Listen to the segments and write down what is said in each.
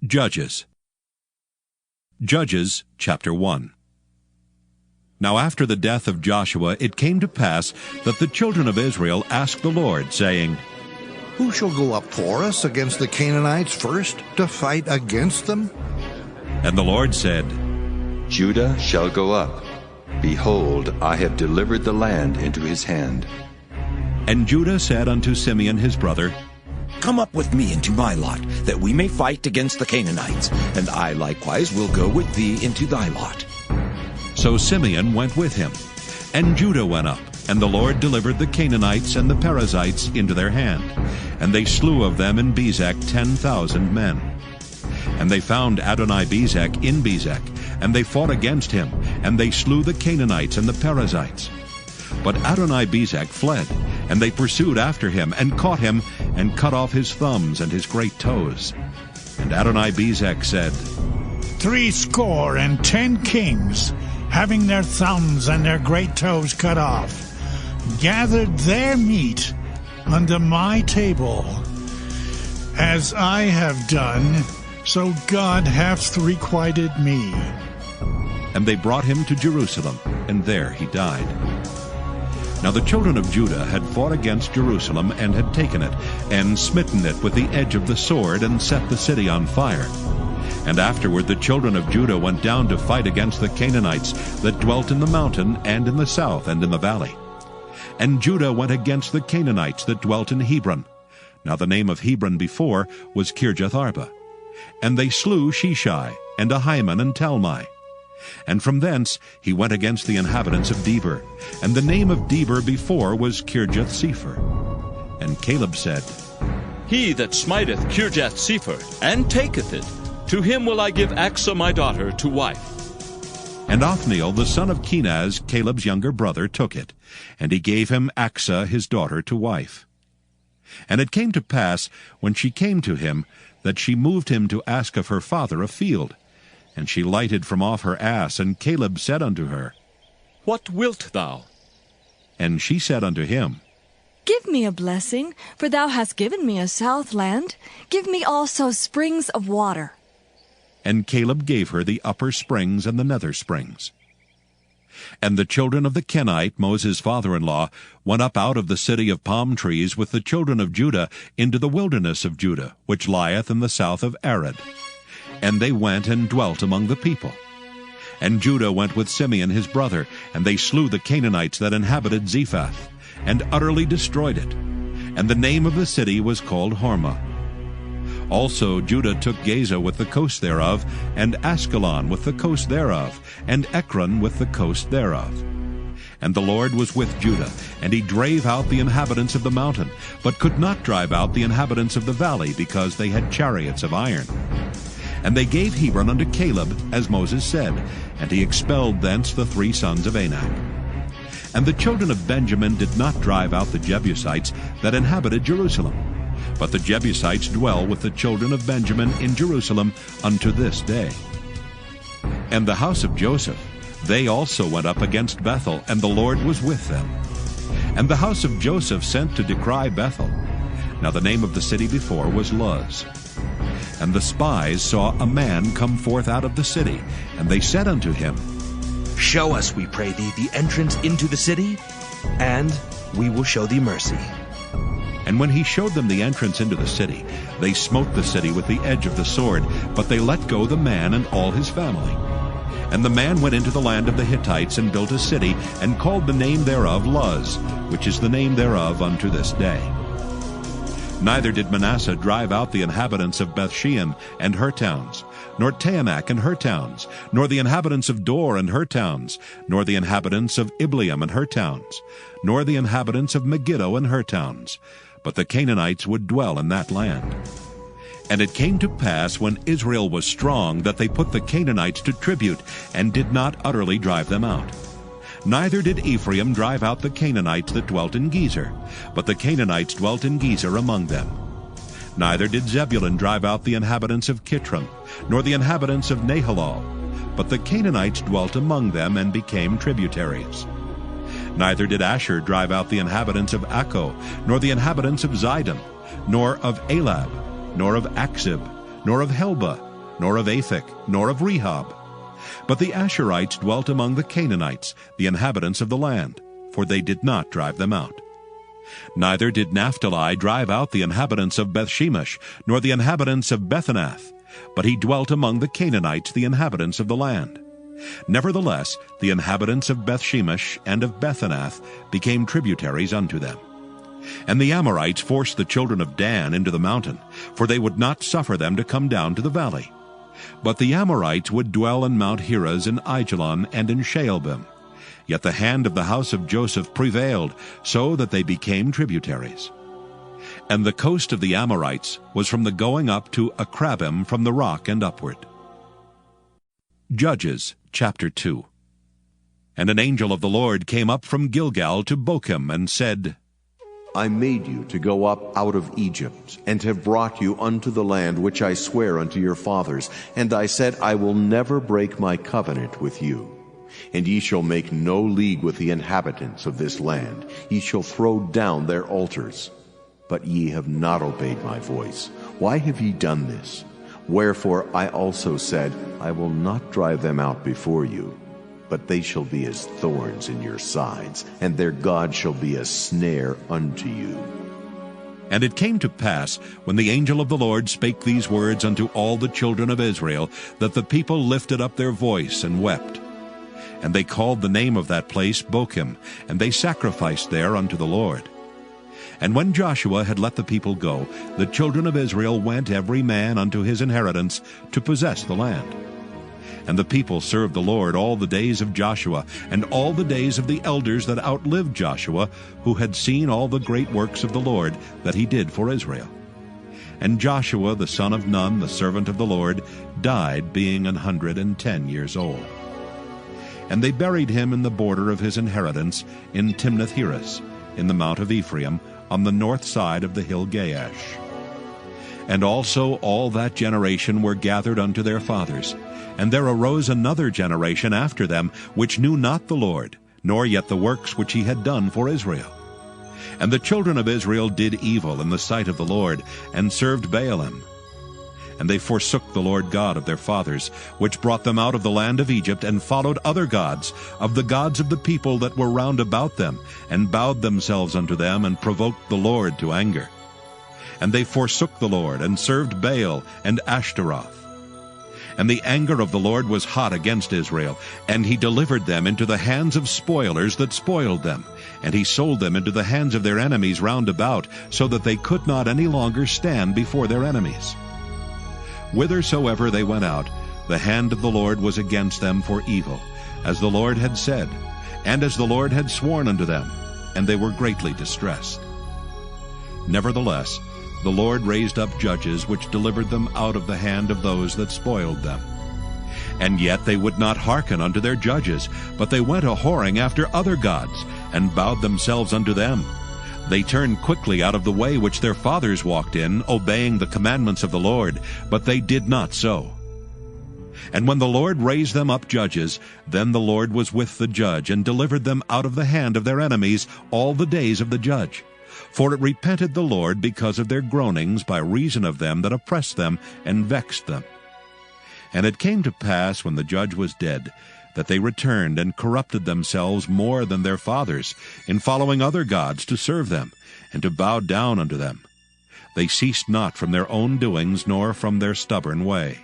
Judges chapter 1. Now after the death of Joshua it came to pass that the children of Israel asked the Lord, saying, Who shall go up for us against the Canaanites first, to fight against them? And the Lord said, Judah shall go up. Behold, I have delivered the land into his hand. And Judah said unto Simeon his brother, Come up with me into my lot, that we may fight against the Canaanites, and I likewise will go with thee into thy lot. So Simeon went with him, and Judah went up, and the Lord delivered the Canaanites and the Perizzites into their hand, and they slew of them in Bezek 10,000 men. And they found Adoni-Bezek in Bezek, and they fought against him, and they slew the Canaanites and the Perizzites. But Adoni-Bezek fled, and they pursued after him, and caught him, and cut off his thumbs and his great toes. And Adoni-Bezek said, 70 kings, having their thumbs and their great toes cut off, gathered their meat unto my table. As I have done, so God hath requited me. And they brought him to Jerusalem, and there he died. Now the children of Judah had fought against Jerusalem, and had taken it, and smitten it with the edge of the sword, and set the city on fire. And afterward the children of Judah went down to fight against the Canaanites that dwelt in the mountain, and in the south, and in the valley. And Judah went against the Canaanites that dwelt in Hebron. Now the name of Hebron before was Kirjath-arba. And they slew Sheshai, and Ahiman, and Talmai. And from thence he went against the inhabitants of Debir, and the name of Debir before was Kirjath-sepher. And Caleb said, He that smiteth Kirjath-sepher, and taketh it, to him will I give Achsah my daughter to wife. And Othniel the son of Kenaz, Caleb's younger brother, took it, and he gave him Achsah his daughter to wife. And it came to pass, when she came to him, that she moved him to ask of her father a field. And she lighted from off her ass, and Caleb said unto her, What wilt thou? And she said unto him, Give me a blessing, for thou hast given me a south land. Give me also springs of water. And Caleb gave her the upper springs and the nether springs. And the children of the Kenite, Moses' father-in-law, went up out of the city of palm trees with the children of Judah into the wilderness of Judah, which lieth in the south of Arad. And they went and dwelt among the people. And Judah went with Simeon his brother, and they slew the Canaanites that inhabited Zephath, and utterly destroyed it. And the name of the city was called Hormah. Also Judah took Gaza with the coast thereof, and Askelon with the coast thereof, and Ekron with the coast thereof. And the Lord was with Judah, and he drave out the inhabitants of the mountain, but could not drive out the inhabitants of the valley, because they had chariots of iron. And they gave Hebron unto Caleb, as Moses said, and he expelled thence the 3 sons of Anak. And the children of Benjamin did not drive out the Jebusites that inhabited Jerusalem, but the Jebusites dwell with the children of Benjamin in Jerusalem unto this day. And the house of Joseph, they also went up against Bethel, and the Lord was with them. And the house of Joseph sent to decry Bethel. Now the name of the city before was Luz. And the spies saw a man come forth out of the city, and they said unto him, Show us, we pray thee, the entrance into the city, and we will show thee mercy. And when he showed them the entrance into the city, they smote the city with the edge of the sword, but they let go the man and all his family. And the man went into the land of the Hittites, and built a city, and called the name thereof Luz, which is the name thereof unto this day. Neither did Manasseh drive out the inhabitants of Bethshean and her towns, nor Taanach and her towns, nor the inhabitants of Dor and her towns, nor the inhabitants of Ibleam and her towns, nor the inhabitants of Megiddo and her towns. But the Canaanites would dwell in that land. And it came to pass, when Israel was strong, that they put the Canaanites to tribute, and did not utterly drive them out. Neither did Ephraim drive out the Canaanites that dwelt in Gezer, but the Canaanites dwelt in Gezer among them. Neither did Zebulun drive out the inhabitants of Kitron, nor the inhabitants of Nahalal, but the Canaanites dwelt among them, and became tributaries. Neither did Asher drive out the inhabitants of Akko, nor the inhabitants of Zidon, nor of Elab, nor of Achzib, nor of Helba, nor of Aphek, nor of Rehob. But the Asherites dwelt among the Canaanites, the inhabitants of the land, for they did not drive them out. Neither did Naphtali drive out the inhabitants of Bethshemesh, nor the inhabitants of Bethanath, but he dwelt among the Canaanites, the inhabitants of the land. Nevertheless, the inhabitants of Bethshemesh and of Bethanath became tributaries unto them. And the Amorites forced the children of Dan into the mountain, for they would not suffer them to come down to the valley. But the Amorites would dwell in Mount Heres, in Aijalon, and in Shaalbim. Yet the hand of the house of Joseph prevailed, so that they became tributaries. And the coast of the Amorites was from the going up to Akrabim, from the rock and upward. Judges chapter 2. And an angel of the Lord came up from Gilgal to Bochim, and said, I made you to go up out of Egypt, and have brought you unto the land which I swear unto your fathers. And I said, I will never break my covenant with you. And ye shall make no league with the inhabitants of this land. Ye shall throw down their altars. But ye have not obeyed my voice. Why have ye done this? Wherefore I also said, I will not drive them out before you, but they shall be as thorns in your sides, and their God shall be a snare unto you. And it came to pass, when the angel of the Lord spake these words unto all the children of Israel, that the people lifted up their voice and wept. And they called the name of that place Bochim, and they sacrificed there unto the Lord. And when Joshua had let the people go, the children of Israel went every man unto his inheritance to possess the land. And the people served the Lord all the days of Joshua, and all the days of the elders that outlived Joshua, who had seen all the great works of the Lord that he did for Israel. And Joshua the son of Nun, the servant of the Lord, died, being 110 years old. And they buried him in the border of his inheritance in Timnath-Heres, in the mount of Ephraim, on the north side of the hill Gaash. And also all that generation were gathered unto their fathers. And there arose another generation after them, which knew not the Lord, nor yet the works which he had done for Israel. And the children of Israel did evil in the sight of the Lord, and served Baalim. And they forsook the Lord God of their fathers, which brought them out of the land of Egypt, and followed other gods, of the gods of the people that were round about them, and bowed themselves unto them, and provoked the Lord to anger. And they forsook the Lord, and served Baal and Ashtaroth. And the anger of the Lord was hot against Israel, and he delivered them into the hands of spoilers that spoiled them, and he sold them into the hands of their enemies round about, so that they could not any longer stand before their enemies. Whithersoever they went out, the hand of the Lord was against them for evil, as the Lord had said, and as the Lord had sworn unto them, and they were greatly distressed. Nevertheless, the Lord raised up judges which delivered them out of the hand of those that spoiled them. And yet they would not hearken unto their judges, but they went a-whoring after other gods, and bowed themselves unto them. They turned quickly out of the way which their fathers walked in, obeying the commandments of the Lord, but they did not so. And when the Lord raised them up judges, then the Lord was with the judge, and delivered them out of the hand of their enemies all the days of the judge. For it repented the Lord because of their groanings by reason of them that oppressed them and vexed them. And it came to pass, when the judge was dead, that they returned and corrupted themselves more than their fathers, in following other gods to serve them, and to bow down unto them. They ceased not from their own doings, nor from their stubborn way.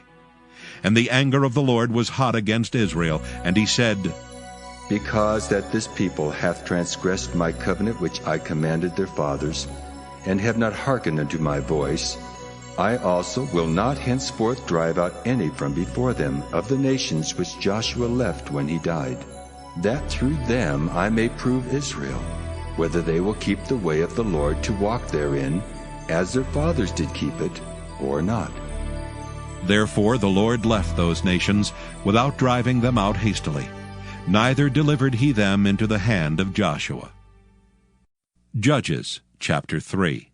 And the anger of the Lord was hot against Israel, and he said, Because that this people hath transgressed my covenant which I commanded their fathers, and have not hearkened unto my voice, I also will not henceforth drive out any from before them of the nations which Joshua left when he died, that through them I may prove Israel, whether they will keep the way of the Lord to walk therein, as their fathers did keep it, or not. Therefore the Lord left those nations without driving them out hastily, neither delivered he them into the hand of Joshua. Judges chapter 3.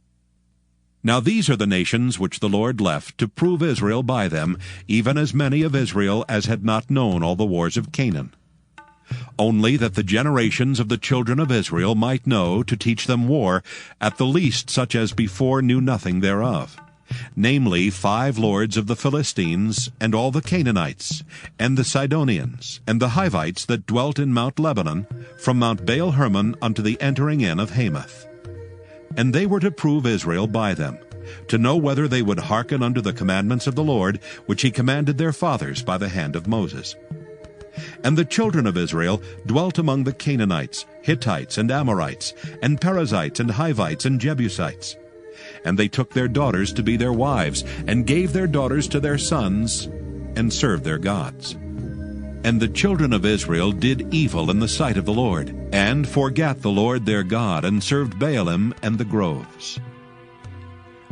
Now these are the nations which the Lord left to prove Israel by them, even as many of Israel as had not known all the wars of Canaan. Only that the generations of the children of Israel might know, to teach them war, at the least such as before knew nothing thereof, namely 5 lords of the Philistines, and all the Canaanites, and the Sidonians, and the Hivites that dwelt in Mount Lebanon, from Mount Baal-Hermon unto the entering in of Hamath. And they were to prove Israel by them, to know whether they would hearken unto the commandments of the Lord, which he commanded their fathers by the hand of Moses. And the children of Israel dwelt among the Canaanites, Hittites, and Amorites, and Perizzites, and Hivites, and Jebusites. And they took their daughters to be their wives, and gave their daughters to their sons, and served their gods. And the children of Israel did evil in the sight of the Lord, and forgat the Lord their God, and served Baalim and the groves.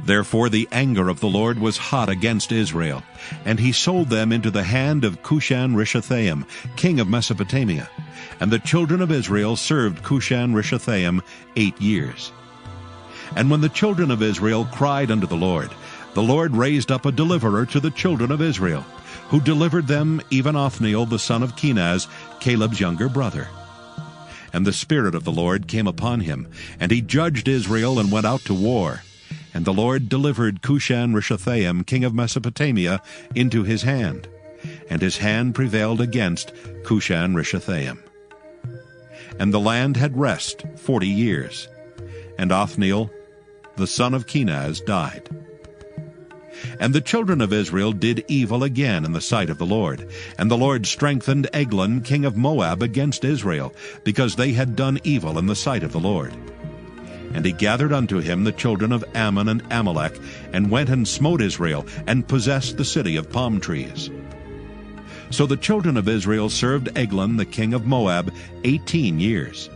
Therefore the anger of the Lord was hot against Israel, and he sold them into the hand of Cushan-Rishathaim, king of Mesopotamia. And the children of Israel served Cushan-Rishathaim 8 years. And when the children of Israel cried unto the Lord raised up a deliverer to the children of Israel, who delivered them, even Othniel the son of Kenaz, Caleb's younger brother. And the Spirit of the Lord came upon him, and he judged Israel and went out to war. And the Lord delivered Cushan-Rishathaim, king of Mesopotamia, into his hand, and his hand prevailed against Cushan-Rishathaim. And the land had rest 40 years, and Othniel the son of Kenaz died. And the children of Israel did evil again in the sight of the Lord, and the Lord strengthened Eglon, king of Moab, against Israel, because they had done evil in the sight of the Lord. And he gathered unto him the children of Ammon and Amalek, and went and smote Israel, and possessed the city of palm trees. So the children of Israel served Eglon the king of Moab 18 years.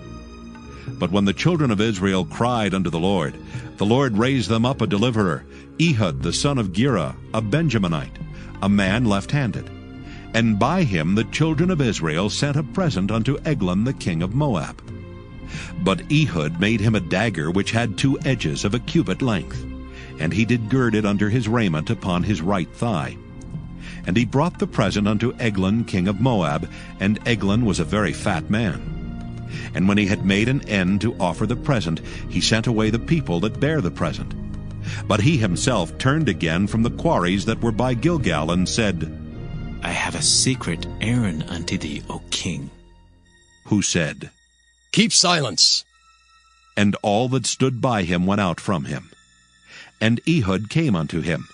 But when the children of Israel cried unto the Lord raised them up a deliverer, Ehud the son of Gera, a Benjaminite, a man left-handed. And by him the children of Israel sent a present unto Eglon the king of Moab. But Ehud made him a dagger which had 2 edges of a cubit length, and he did gird it under his raiment upon his right thigh. And he brought the present unto Eglon king of Moab, and Eglon was a very fat man. And when he had made an end to offer the present, he sent away the people that bare the present. But he himself turned again from the quarries that were by Gilgal, and said, I have a secret errand unto thee, O king. Who said, Keep silence. And all that stood by him went out from him. And Ehud came unto him,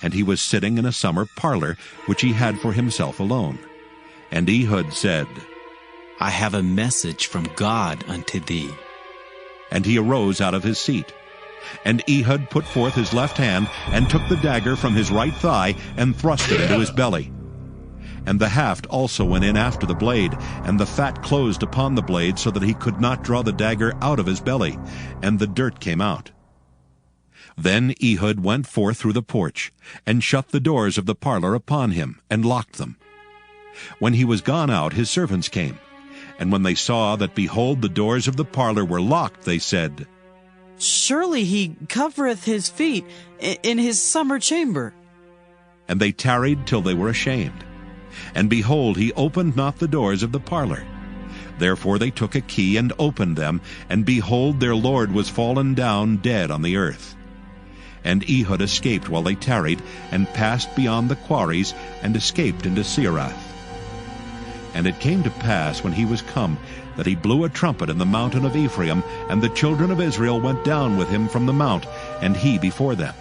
and he was sitting in a summer parlor, which he had for himself alone. And Ehud said, I have a message from God unto thee. And he arose out of his seat. And Ehud put forth his left hand, and took the dagger from his right thigh, and thrust it into his belly. And the haft also went in after the blade, and the fat closed upon the blade, so that he could not draw the dagger out of his belly, and the dirt came out. Then Ehud went forth through the porch, and shut the doors of the parlor upon him, and locked them. When he was gone out, his servants came. And when they saw that, behold, the doors of the parlor were locked, they said, Surely he covereth his feet in his summer chamber. And they tarried till they were ashamed. And behold, he opened not the doors of the parlor. Therefore they took a key and opened them, and behold, their lord was fallen down dead on the earth. And Ehud escaped while they tarried, and passed beyond the quarries, and escaped into Seirath. And it came to pass, when he was come, that he blew a trumpet in the mountain of Ephraim, and the children of Israel went down with him from the mount, and he before them.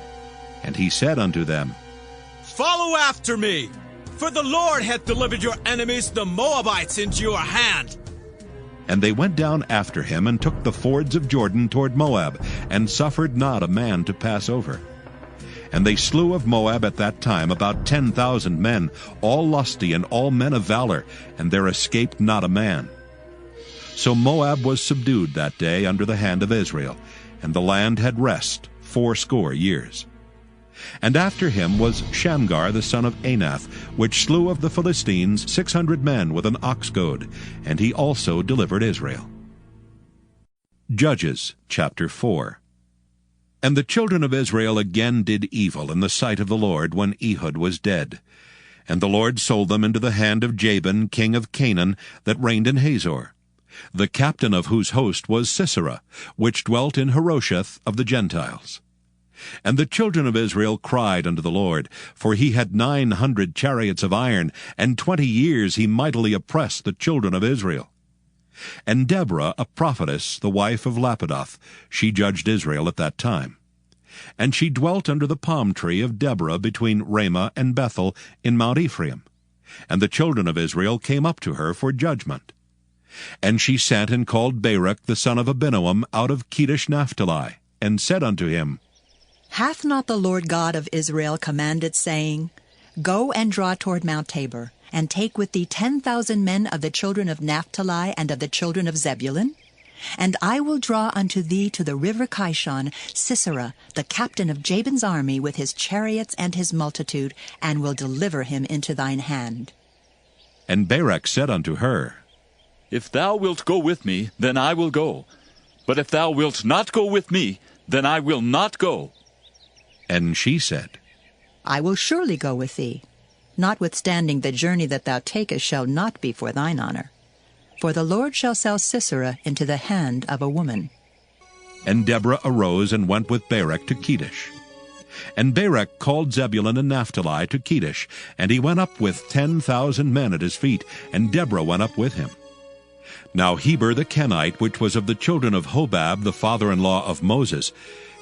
And he said unto them, Follow after me, for the Lord hath delivered your enemies, the Moabites, into your hand. And they went down after him, and took the fords of Jordan toward Moab, and suffered not a man to pass over. And they slew of Moab at that time about 10,000 men, all lusty and all men of valor, and there escaped not a man. So Moab was subdued that day under the hand of Israel, and the land had rest 80 years. And after him was Shamgar the son of Anath, which slew of the Philistines 600 men with an ox goad, and he also delivered Israel. Judges chapter 4. And the children of Israel again did evil in the sight of the Lord when Ehud was dead. And the Lord sold them into the hand of Jabin king of Canaan, that reigned in Hazor, the captain of whose host was Sisera, which dwelt in Harosheth of the Gentiles. And the children of Israel cried unto the Lord, for he had 900 chariots of iron, and 20 years he mightily oppressed the children of Israel. And Deborah, a prophetess, the wife of Lapidoth, she judged Israel at that time. And she dwelt under the palm tree of Deborah between Ramah and Bethel in Mount Ephraim. And the children of Israel came up to her for judgment. And she sent and called Barak the son of Abinoam out of Kedesh Naphtali, and said unto him, Hath not the Lord God of Israel commanded, saying, Go and draw toward Mount Tabor, and take with thee 10,000 men of the children of Naphtali and of the children of Zebulun? And I will draw unto thee to the river Kishon Sisera, the captain of Jabin's army, with his chariots and his multitude, and will deliver him into thine hand. And Barak said unto her, If thou wilt go with me, then I will go. But if thou wilt not go with me, then I will not go. And she said, I will surely go with thee. Notwithstanding the journey that thou takest shall not be for thine honor. For the Lord shall sell Sisera into the hand of a woman. And Deborah arose and went with Barak to Kedesh. And Barak called Zebulun and Naphtali to Kedesh, and he went up with 10,000 men at his feet, and Deborah went up with him. Now Heber the Kenite, which was of the children of Hobab, the father-in-law of Moses,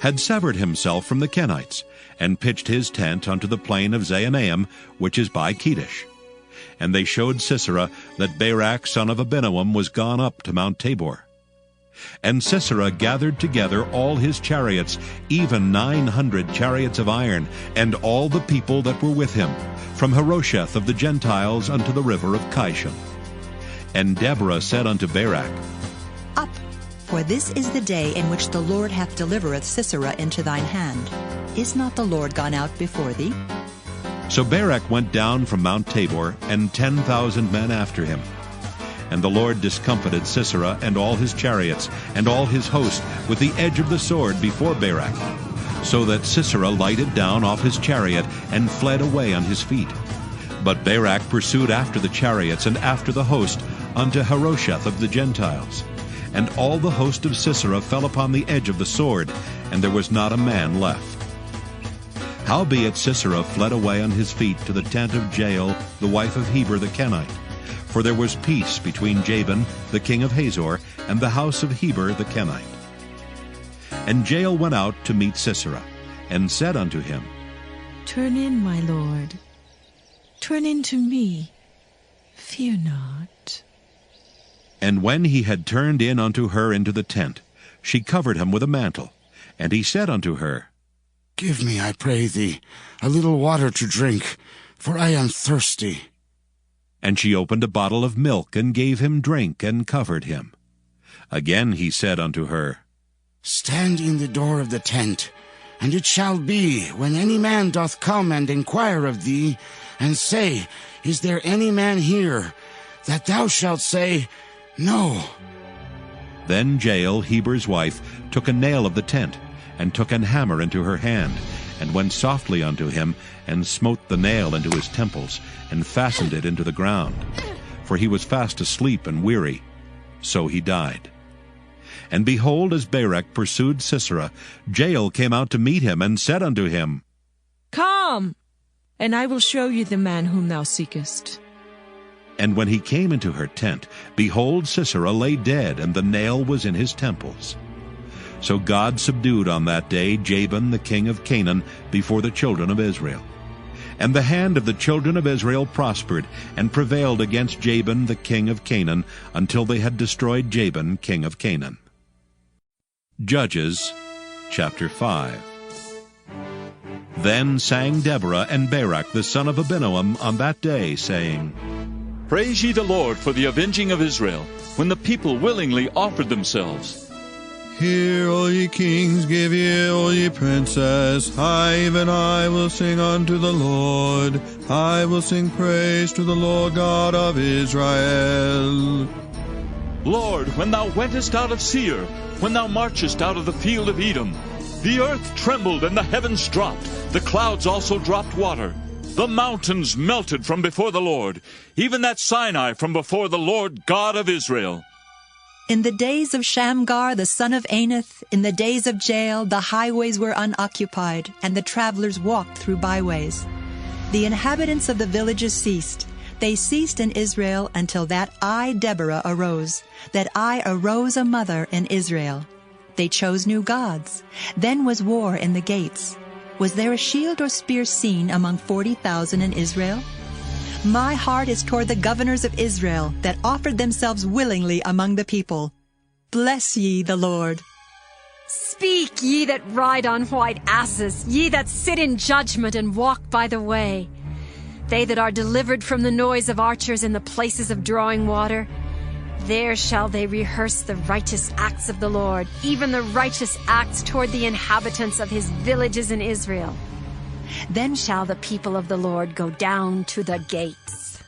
had severed himself from the Kenites, and pitched his tent unto the plain of Zaanaim, which is by Kedesh. And they showed Sisera that Barak son of Abinoam was gone up to Mount Tabor. And Sisera gathered together all his chariots, even 900 chariots of iron, and all the people that were with him, from Harosheth of the Gentiles unto the river of Kishon. And Deborah said unto Barak, Up, for this is the day in which the Lord hath delivereth Sisera into thine hand. Is not the Lord gone out before thee? So Barak went down from Mount Tabor, and 10,000 men after him. And the Lord discomfited Sisera and all his chariots, and all his host, with the edge of the sword before Barak, so that Sisera lighted down off his chariot, and fled away on his feet. But Barak pursued after the chariots and after the host, unto Harosheth of the Gentiles. And all the host of Sisera fell upon the edge of the sword, and there was not a man left. Howbeit Sisera fled away on his feet to the tent of Jael, the wife of Heber the Kenite. For there was peace between Jabin, the king of Hazor, and the house of Heber the Kenite. And Jael went out to meet Sisera, and said unto him, Turn in, my lord. Turn in to me. Fear not. And when he had turned in unto her into the tent, she covered him with a mantle. And he said unto her, Give me, I pray thee, a little water to drink, for I am thirsty. And she opened a bottle of milk, and gave him drink, and covered him. Again he said unto her, Stand in the door of the tent, and it shall be, when any man doth come and inquire of thee, and say, Is there any man here? That thou shalt say, No. Then Jael, Heber's wife, took a nail of the tent, and took an hammer into her hand, and went softly unto him, and smote the nail into his temples, and fastened it into the ground. For he was fast asleep and weary. So he died. And behold, as Barak pursued Sisera, Jael came out to meet him, and said unto him, Come, and I will show you the man whom thou seekest. And when he came into her tent, behold, Sisera lay dead, and the nail was in his temples. So God subdued on that day Jabin the king of Canaan before the children of Israel. And the hand of the children of Israel prospered, and prevailed against Jabin the king of Canaan, until they had destroyed Jabin king of Canaan. Judges chapter 5. Then sang Deborah and Barak the son of Abinoam on that day, saying, Praise ye the Lord for the avenging of Israel, when the people willingly offered themselves. Hear, all ye kings, give ear, all ye princes. I, even I, will sing unto the Lord. I will sing praise to the Lord God of Israel. Lord, when thou wentest out of Seir, when thou marchest out of the field of Edom, the earth trembled and the heavens dropped, the clouds also dropped water. The mountains melted from before the Lord, even that Sinai from before the Lord God of Israel. In the days of Shamgar, the son of Anath, in the days of Jael, the highways were unoccupied, and the travelers walked through byways. The inhabitants of the villages ceased. They ceased in Israel until that I, Deborah, arose, that I arose a mother in Israel. They chose new gods. Then was war in the gates. Was there a shield or spear seen among 40,000 in Israel? My heart is toward the governors of Israel that offered themselves willingly among the people. Bless ye the Lord. Speak, ye that ride on white asses, ye that sit in judgment and walk by the way. They that are delivered from the noise of archers in the places of drawing water, there shall they rehearse the righteous acts of the Lord, even the righteous acts toward the inhabitants of his villages in Israel. Then shall the people of the Lord go down to the gates.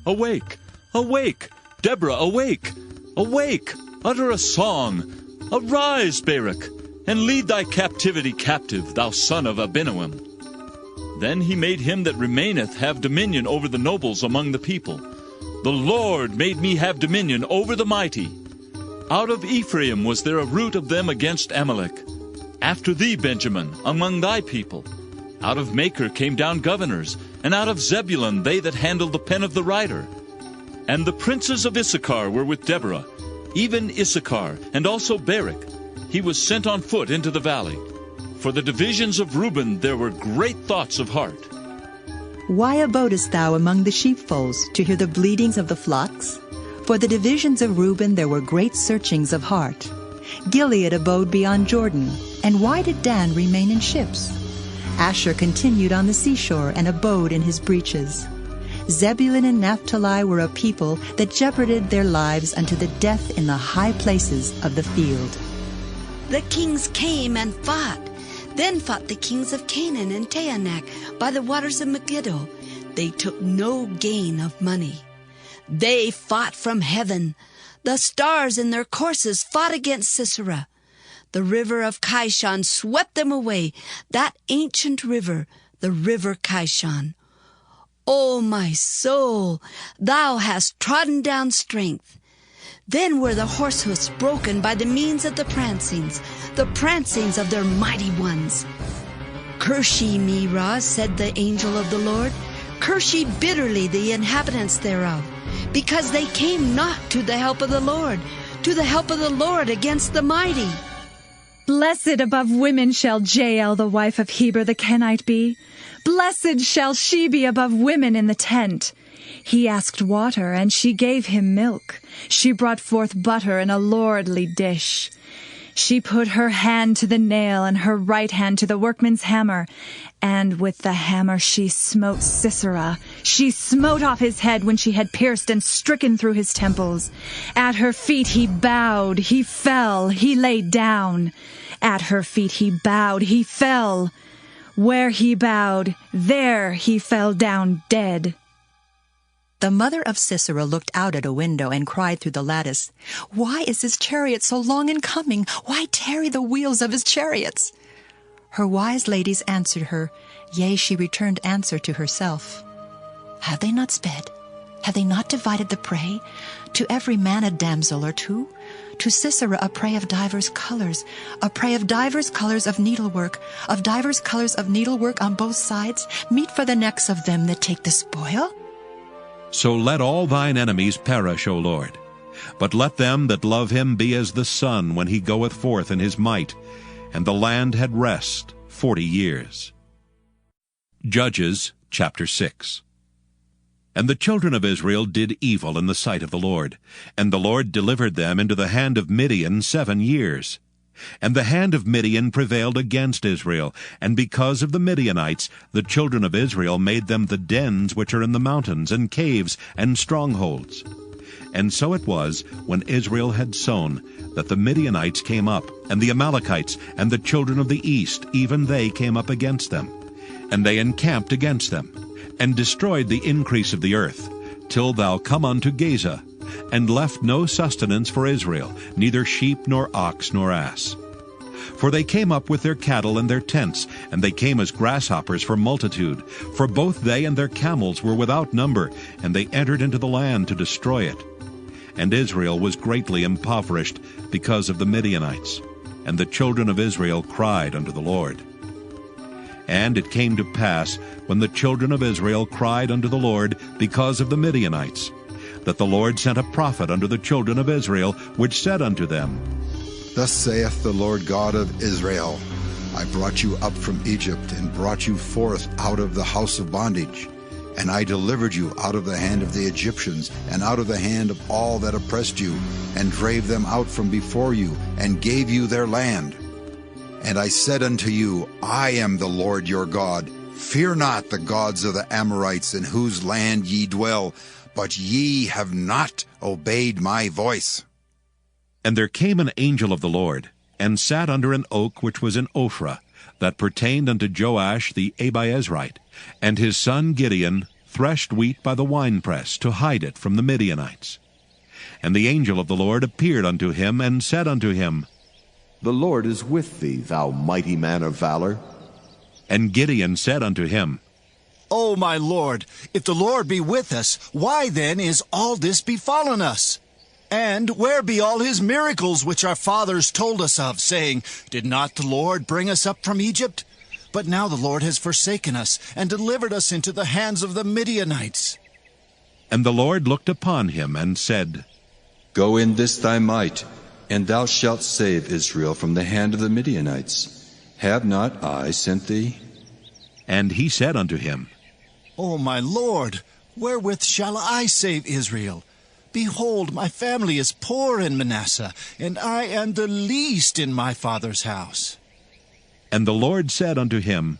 Awake, awake, Deborah, awake, awake, utter a song. Arise, Barak, and lead thy captivity captive, thou son of Abinoam. Then he made him that remaineth have dominion over the nobles among the people. The Lord made me have dominion over the mighty. Out of Ephraim was there a root of them against Amalek. After thee, Benjamin, among thy people. Out of Machir came down governors, and out of Zebulun they that handled the pen of the writer. And the princes of Issachar were with Deborah, even Issachar, and also Barak. He was sent on foot into the valley. For the divisions of Reuben there were great thoughts of heart. Why abodest thou among the sheepfolds, to hear the bleatings of the flocks? For the divisions of Reuben there were great searchings of heart. Gilead abode beyond Jordan, and why did Dan remain in ships? Asher continued on the seashore, and abode in his breaches. Zebulun and Naphtali were a people that jeoparded their lives unto the death in the high places of the field. The kings came and fought. Then fought the kings of Canaan and Taanach by the waters of Megiddo. They took no gain of money. They fought from heaven. The stars in their courses fought against Sisera. The river of Kishon swept them away, that ancient river, the river Kishon. O my soul, thou hast trodden down strength. Then were the horse hoofs broken by the means of the prancings of their mighty ones. Curse ye me, Ra, said the angel of the Lord. Curse ye bitterly the inhabitants thereof, because they came not to the help of the Lord against the mighty. Blessed above women shall Jael, the wife of Heber the Kenite, be. Blessed shall she be above women in the tent. He asked water, and she gave him milk. She brought forth butter in a lordly dish. She put her hand to the nail, and her right hand to the workman's hammer. And with the hammer she smote Sisera. She smote off his head when she had pierced and stricken through his temples. At her feet he bowed, he fell, he lay down. At her feet he bowed, he fell. Where he bowed, there he fell down dead. The mother of Sisera looked out at a window and cried through the lattice, Why is his chariot so long in coming? Why tarry the wheels of his chariots? Her wise ladies answered her, yea, she returned answer to herself. Have they not sped? Have they not divided the prey? To every man a damsel or two? To Sisera a prey of divers colors, a prey of divers colors of needlework on both sides, meet for the necks of them that take the spoil? So let all thine enemies perish, O Lord. But let them that love him be as the sun when he goeth forth in his might. And the land had rest 40 years. Judges chapter 6. And the children of Israel did evil in the sight of the Lord. And the Lord delivered them into the hand of Midian 7 years. And the hand of Midian prevailed against Israel, and because of the Midianites the children of Israel made them the dens which are in the mountains, and caves, and strongholds. And so it was, when Israel had sown, that the Midianites came up, and the Amalekites, and the children of the east, even they came up against them. And they encamped against them, and destroyed the increase of the earth, till thou come unto Gaza, and left no sustenance for Israel, neither sheep, nor ox, nor ass. For they came up with their cattle and their tents, and they came as grasshoppers for multitude, for both they and their camels were without number, and they entered into the land to destroy it. and Israel was greatly impoverished because of the Midianites. And the children of Israel cried unto the Lord. And it came to pass, when the children of Israel cried unto the Lord because of the Midianites, that the Lord sent a prophet unto the children of Israel, which said unto them, Thus saith the Lord God of Israel, I brought you up from Egypt, and brought you forth out of the house of bondage. And I delivered you out of the hand of the Egyptians, and out of the hand of all that oppressed you, and drave them out from before you, and gave you their land. And I said unto you, I am the Lord your God. Fear not the gods of the Amorites, in whose land ye dwell, but ye have not obeyed my voice. And there came an angel of the Lord, and sat under an oak which was in Ophrah, that pertained unto Joash the Abiezrite, and his son Gideon threshed wheat by the winepress, to hide it from the Midianites. And the angel of the Lord appeared unto him, and said unto him, The Lord is with thee, thou mighty man of valor. And Gideon said unto him, O my Lord, if the Lord be with us, why then is all this befallen us? And where be all his miracles which our fathers told us of, saying, Did not the Lord bring us up from Egypt? But now the Lord has forsaken us, and delivered us into the hands of the Midianites. And the Lord looked upon him, and said, Go in this thy might, and thou shalt save Israel from the hand of the Midianites. Have not I sent thee? And he said unto him, O my Lord, wherewith shall I save Israel? Behold, my family is poor in Manasseh, and I am the least in my father's house. And the Lord said unto him,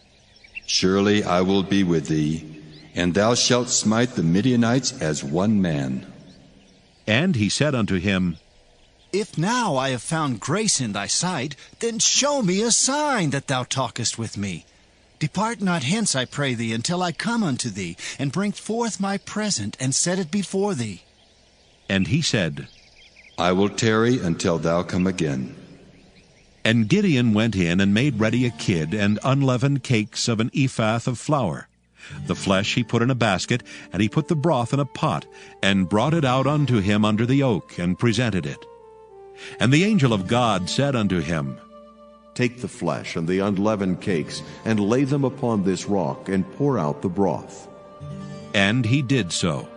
Surely I will be with thee, and thou shalt smite the Midianites as one man. And he said unto him, If now I have found grace in thy sight, then show me a sign that thou talkest with me. Depart not hence, I pray thee, until I come unto thee, and bring forth my present, and set it before thee. And he said, I will tarry until thou come again. And Gideon went in and made ready a kid and unleavened cakes of an ephah of flour. The flesh he put in a basket, and he put the broth in a pot, and brought it out unto him under the oak, and presented it. And the angel of God said unto him, Take the flesh and the unleavened cakes, and lay them upon this rock, and pour out the broth. And he did so.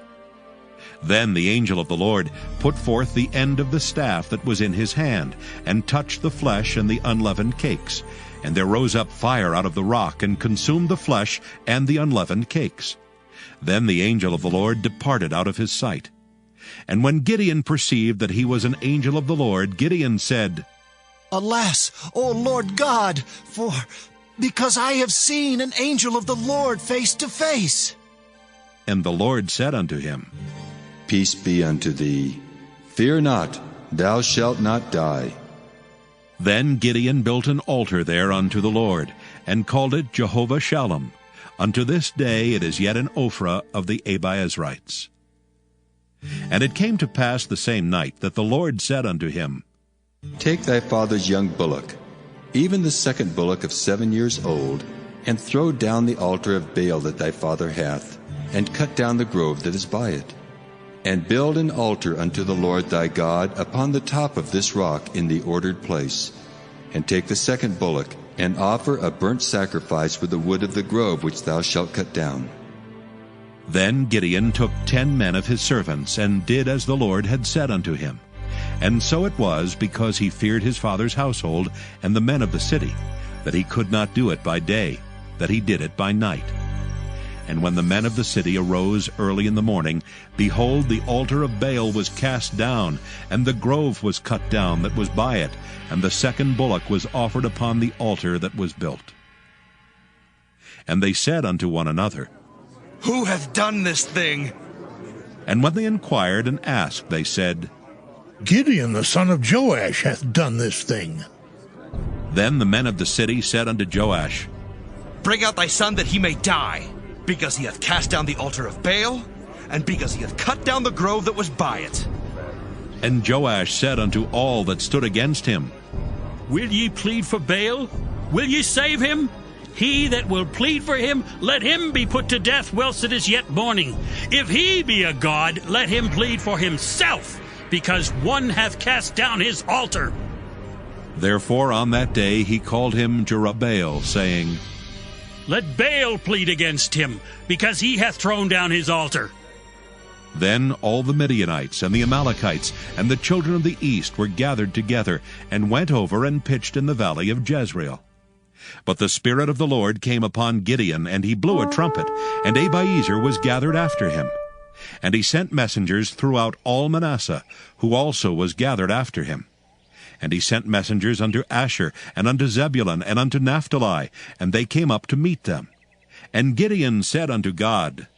Then the angel of the Lord put forth the end of the staff that was in his hand, and touched the flesh and the unleavened cakes. And there rose up fire out of the rock, and consumed the flesh and the unleavened cakes. Then the angel of the Lord departed out of his sight. And when Gideon perceived that he was an angel of the Lord, Gideon said, Alas, O Lord God, because I have seen an angel of the Lord face to face. And the Lord said unto him, Peace be unto thee. Fear not, thou shalt not die. Then Gideon built an altar there unto the Lord, and called it Jehovah Shalom. Unto this day it is yet in Ophrah of the Abiezrites. And it came to pass the same night that the Lord said unto him, Take thy father's young bullock, even the second bullock of 7 years old, and throw down the altar of Baal that thy father hath, and cut down the grove that is by it. And build an altar unto the Lord thy God upon the top of this rock in the ordered place. And take the second bullock, and offer a burnt sacrifice with the wood of the grove which thou shalt cut down. Then Gideon took 10 men of his servants, and did as the Lord had said unto him. And so it was, because he feared his father's household and the men of the city, that he could not do it by day, that he did it by night. And when the men of the city arose early in the morning, behold, the altar of Baal was cast down, and the grove was cut down that was by it, and the second bullock was offered upon the altar that was built. And they said unto one another, Who hath done this thing? And when they inquired and asked, they said, Gideon the son of Joash hath done this thing. Then the men of the city said unto Joash, Bring out thy son that he may die, because he hath cast down the altar of Baal, and because he hath cut down the grove that was by it. And Joash said unto all that stood against him, Will ye plead for Baal? Will ye save him? He that will plead for him, let him be put to death whilst it is yet morning. If he be a god, let him plead for himself. because one hath cast down his altar. Therefore on that day he called him Jerubbaal, saying, Let Baal plead against him, because he hath thrown down his altar. Then all the Midianites and the Amalekites and the children of the east were gathered together, and went over and pitched in the valley of Jezreel. But the Spirit of the Lord came upon Gideon, and he blew a trumpet, and Abiezer was gathered after him. And he sent messengers throughout all Manasseh, who also was gathered after him. And he sent messengers unto Asher, and unto Zebulun, and unto Naphtali, and they came up to meet them. And Gideon said unto God,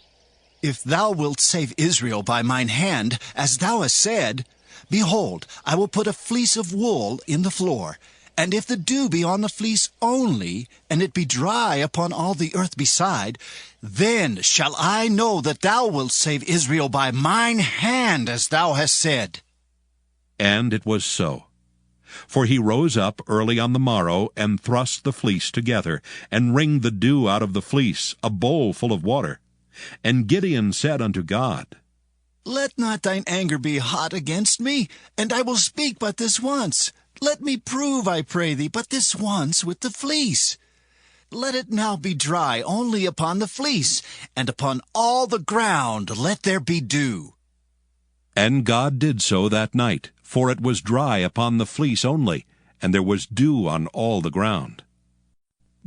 If thou wilt save Israel by mine hand, as thou hast said, behold, I will put a fleece of wool in the floor, and if the dew be on the fleece only, and it be dry upon all the earth beside, then shall I know that thou wilt save Israel by mine hand, as thou hast said. And it was so. For he rose up early on the morrow, and thrust the fleece together, and wringed the dew out of the fleece, a bowl full of water. And Gideon said unto God, Let not thine anger be hot against me, and I will speak but this once. Let me prove, I pray thee, but this once with the fleece. Let it now be dry only upon the fleece, and upon all the ground let there be dew. And God did so that night, for it was dry upon the fleece only, and there was dew on all the ground.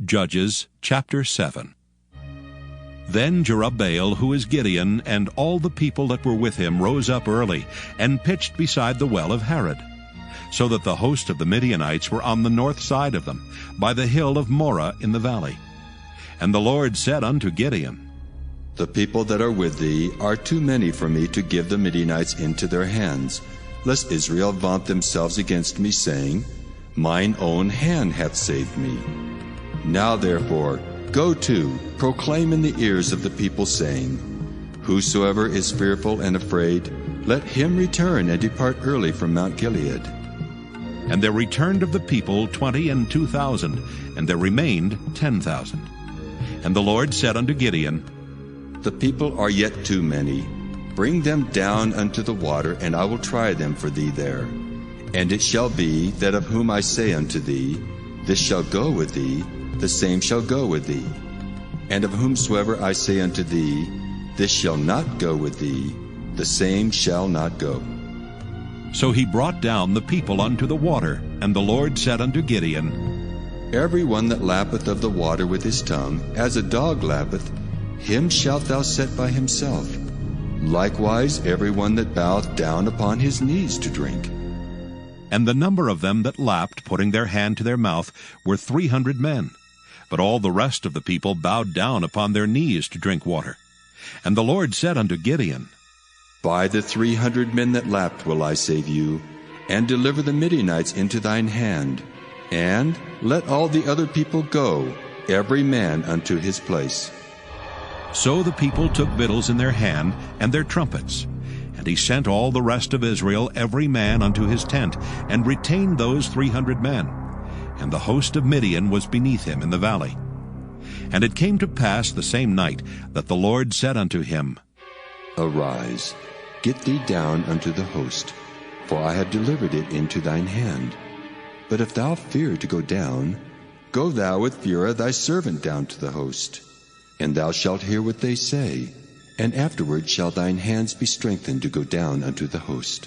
Judges chapter 7. Then Jerubbaal, who is Gideon, and all the people that were with him rose up early, and pitched beside the well of Harod, so that the host of the Midianites were on the north side of them, by the hill of Moreh in the valley. And the Lord said unto Gideon, The people that are with thee are too many for me to give the Midianites into their hands, lest Israel vaunt themselves against me, saying, Mine own hand hath saved me. Now therefore, go to, proclaim in the ears of the people, saying, Whosoever is fearful and afraid, let him return and depart early from Mount Gilead. And there returned of the people 22,000, and there remained 10,000. And the Lord said unto Gideon, The people are yet too many. Bring them down unto the water, and I will try them for thee there. And it shall be that of whom I say unto thee, This shall go with thee, the same shall go with thee. And of whomsoever I say unto thee, This shall not go with thee, the same shall not go. So he brought down the people unto the water, and the Lord said unto Gideon, Every one that lappeth of the water with his tongue, as a dog lappeth, him shalt thou set by himself. Likewise every one that boweth down upon his knees to drink. And the number of them that lapped, putting their hand to their mouth, were 300 men. But all the rest of the people bowed down upon their knees to drink water. And the Lord said unto Gideon, By the 300 men that lapped will I save you, and deliver the Midianites into thine hand. And let all the other people go, every man unto his place. So the people took victuals in their hand, and their trumpets. And he sent all the rest of Israel, every man unto his tent, and retained those 300 men. And the host of Midian was beneath him in the valley. And it came to pass the same night, that the Lord said unto him, Arise, get thee down unto the host, for I have delivered it into thine hand. But if thou fear to go down, go thou with Phurah thy servant down to the host. And thou shalt hear what they say, and afterward shall thine hands be strengthened to go down unto the host.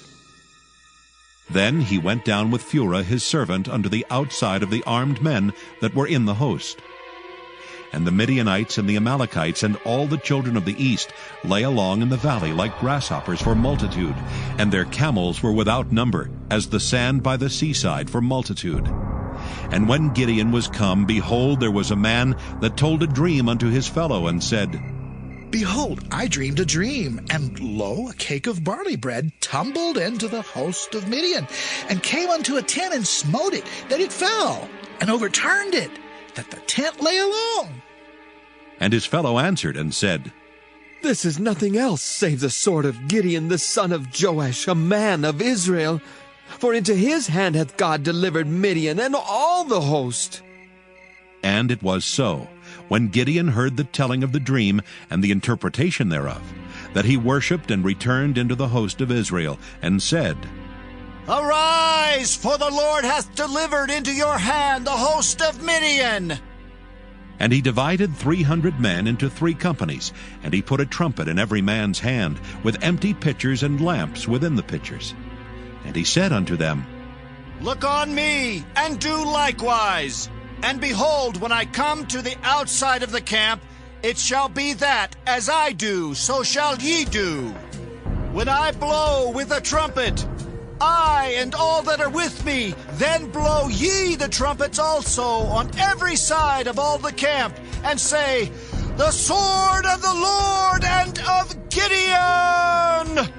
Then he went down with Phurah his servant unto the outside of the armed men that were in the host. And the Midianites and the Amalekites and all the children of the east lay along in the valley like grasshoppers for multitude, and their camels were without number, as the sand by the seaside for multitude. And when Gideon was come, behold, there was a man that told a dream unto his fellow, and said, Behold, I dreamed a dream, and lo, a cake of barley bread tumbled into the host of Midian, and came unto a tent, and smote it, that it fell, and overturned it, that the tent lay alone. And his fellow answered and said, This is nothing else save the sword of Gideon the son of Joash, a man of Israel. For into his hand hath God delivered Midian and all the host. And it was so, when Gideon heard the telling of the dream and the interpretation thereof, that he worshipped and returned into the host of Israel, and said, Arise, for the Lord hath delivered into your hand the host of Midian. And he divided 300 men into 3 companies, and he put a trumpet in every man's hand, with empty pitchers and lamps within the pitchers. And he said unto them, Look on me, and do likewise. And behold, when I come to the outside of the camp, it shall be that, as I do, so shall ye do. When I blow with a trumpet, I and all that are with me, then blow ye the trumpets also on every side of all the camp, and say, The sword of the Lord and of Gideon!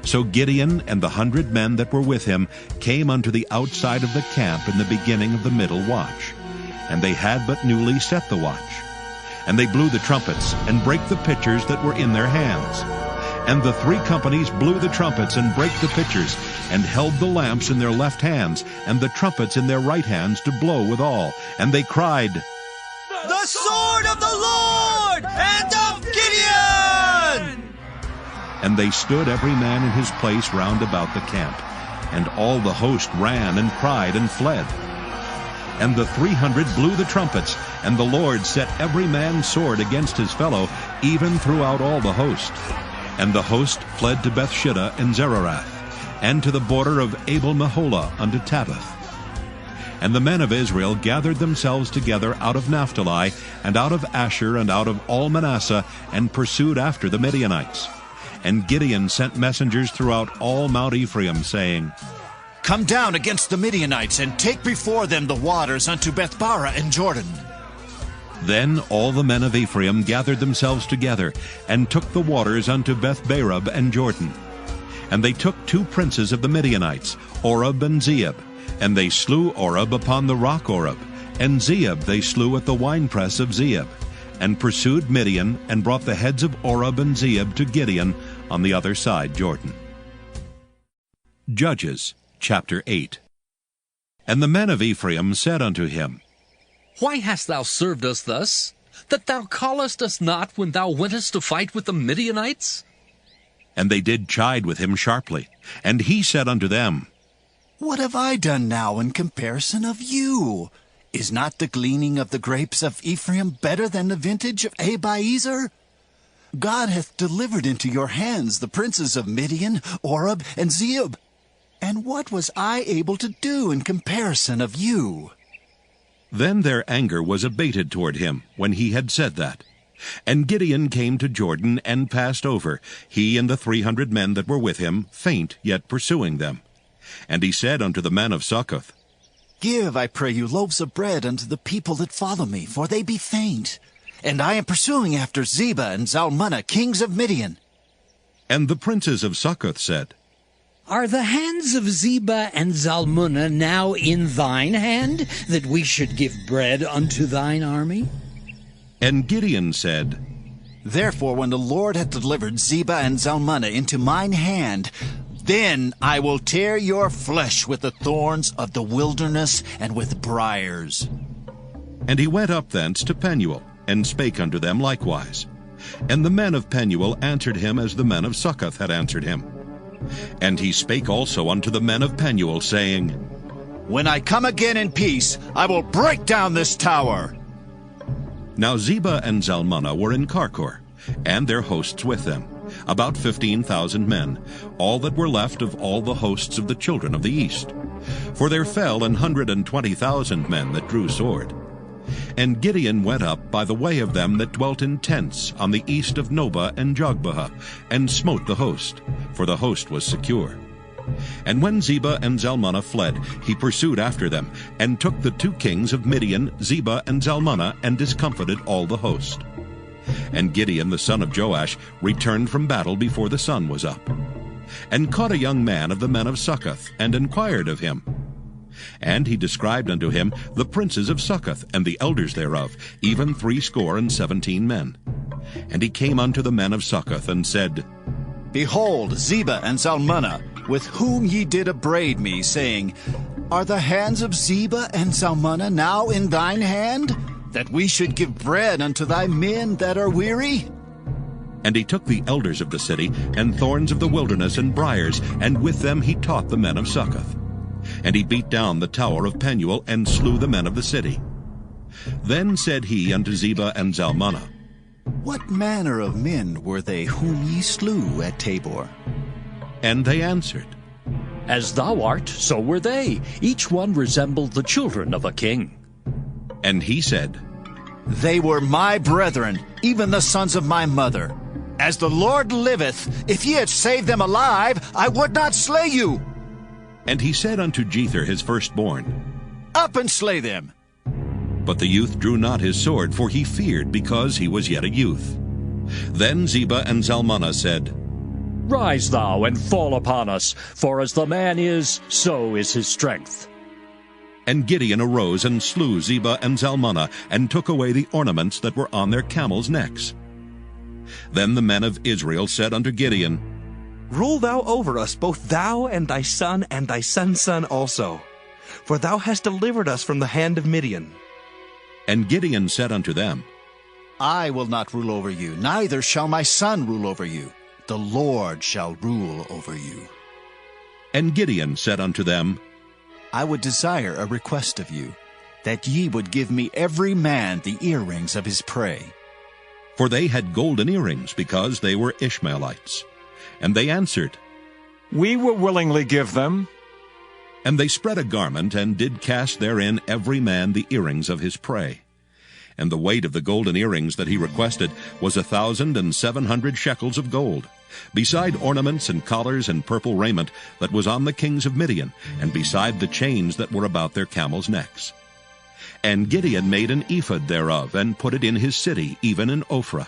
So Gideon and the 100 men that were with him came unto the outside of the camp in the beginning of the middle watch. And they had but newly set the watch. And they blew the trumpets, and brake the pitchers that were in their hands. And the 3 companies blew the trumpets, and brake the pitchers, and held the lamps in their left hands, and the trumpets in their right hands to blow withal. And they cried, The sword of the Lord and of Gideon! And they stood every man in his place round about the camp. And all the host ran and cried and fled. And the 300 blew the trumpets, and the Lord set every man's sword against his fellow, even throughout all the host. And the host fled to Bethshitta and Zererath, and to the border of Abel-Meholah unto Tabbath. And the men of Israel gathered themselves together out of Naphtali, and out of Asher, and out of all Manasseh, and pursued after the Midianites. And Gideon sent messengers throughout all Mount Ephraim, saying, Come down against the Midianites, and take before them the waters unto Bethbara and Jordan. Then all the men of Ephraim gathered themselves together, and took the waters unto Bethbarab and Jordan. And they took 2 princes of the Midianites, Oreb and Zeeb. And they slew Oreb upon the rock Oreb, and Zeeb they slew at the winepress of Zeeb, and pursued Midian, and brought the heads of Oreb and Zeeb to Gideon on the other side Jordan. Judges chapter 8. And the men of Ephraim said unto him, Why hast thou served us thus, that thou callest us not when thou wentest to fight with the Midianites? And they did chide with him sharply. And he said unto them, What have I done now in comparison of you? Is not the gleaning of the grapes of Ephraim better than the vintage of Abiezer? God hath delivered into your hands the princes of Midian, Oreb, and Zeeb. And what was I able to do in comparison of you? Then their anger was abated toward him, when he had said that. And Gideon came to Jordan, and passed over, he and the 300 men that were with him, faint, yet pursuing them. And he said unto the men of Succoth, Give, I pray you, loaves of bread unto the people that follow me, for they be faint. And I am pursuing after Zebah and Zalmunna, kings of Midian. And the princes of Succoth said, Are the hands of Zebah and Zalmunna now in thine hand, that we should give bread unto thine army? And Gideon said, Therefore, when the Lord hath delivered Zebah and Zalmunna into mine hand, then I will tear your flesh with the thorns of the wilderness and with briars. And he went up thence to Penuel, and spake unto them likewise. And the men of Penuel answered him as the men of Succoth had answered him. And he spake also unto the men of Penuel, saying, When I come again in peace, I will break down this tower. Now Zebah and Zalmunna were in Karkor, and their hosts with them, about 15,000 men, all that were left of all the hosts of the children of the east. For there fell 120,000 men that drew sword. And Gideon went up by the way of them that dwelt in tents on the east of Nobah and Jogbehah, and smote the host, for the host was secure. And when Zebah and Zalmunna fled, he pursued after them, and took the 2 kings of Midian, Zebah and Zalmunna, and discomfited all the host. And Gideon the son of Joash returned from battle before the sun was up, and caught a young man of the men of Succoth, and inquired of him. And he described unto him the princes of Succoth, and the elders thereof, even 70 men. And he came unto the men of Succoth, and said, Behold, Zebah and Zalmunna, with whom ye did upbraid me, saying, Are the hands of Zebah and Zalmunna now in thine hand, that we should give bread unto thy men that are weary? And he took the elders of the city, and thorns of the wilderness, and briars, and with them he taught the men of Succoth. And he beat down the tower of Penuel, and slew the men of the city. Then said he unto Zebah and Zalmunna, What manner of men were they whom ye slew at Tabor? And they answered, As thou art, so were they. Each one resembled the children of a king. And he said, They were my brethren, even the sons of my mother. As the Lord liveth, if ye had saved them alive, I would not slay you. And he said unto Jether his firstborn, Up and slay them. But the youth drew not his sword, for he feared, because he was yet a youth. Then Zebah and Zalmunna said, Rise thou and fall upon us, for as the man is, so is his strength. And Gideon arose and slew Zebah and Zalmunna, and took away the ornaments that were on their camels' necks. Then the men of Israel said unto Gideon, Rule thou over us, both thou and thy son's son also. For thou hast delivered us from the hand of Midian. And Gideon said unto them, I will not rule over you, neither shall my son rule over you. The Lord shall rule over you. And Gideon said unto them, I would desire a request of you, that ye would give me every man the earrings of his prey. For they had golden earrings, because they were Ishmaelites. And they answered, We will willingly give them. And they spread a garment, and did cast therein every man the earrings of his prey. And the weight of the golden earrings that he requested was 1,700 shekels of gold, beside ornaments and collars and purple raiment that was on the kings of Midian, and beside the chains that were about their camels' necks. And Gideon made an ephod thereof, and put it in his city, even in Ophrah.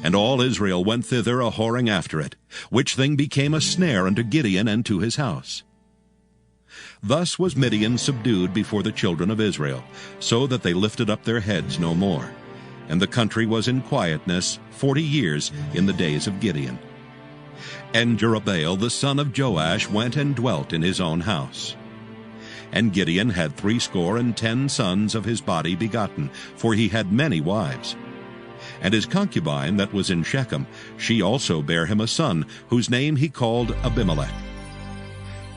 And all Israel went thither a-whoring after it, which thing became a snare unto Gideon and to his house. Thus was Midian subdued before the children of Israel, so that they lifted up their heads no more. And the country was in quietness 40 years in the days of Gideon. And Jerubbaal the son of Joash went and dwelt in his own house. And Gideon had 70 sons of his body begotten, for he had many wives. And his concubine that was in Shechem, she also bare him a son, whose name he called Abimelech.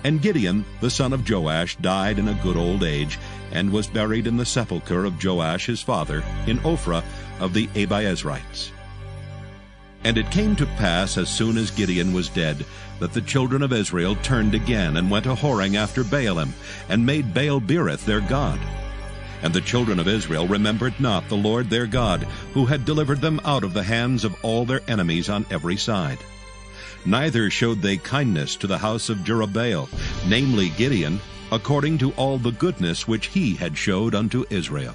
And Gideon the son of Joash died in a good old age, and was buried in the sepulchre of Joash his father, in Ophrah of the Abiezrites. And it came to pass, as soon as Gideon was dead, that the children of Israel turned again, and went a-whoring after Baalim, and made Baal-berith their god. And the children of Israel remembered not the Lord their God, who had delivered them out of the hands of all their enemies on every side. Neither showed they kindness to the house of Jerubbaal, namely Gideon, according to all the goodness which he had showed unto Israel.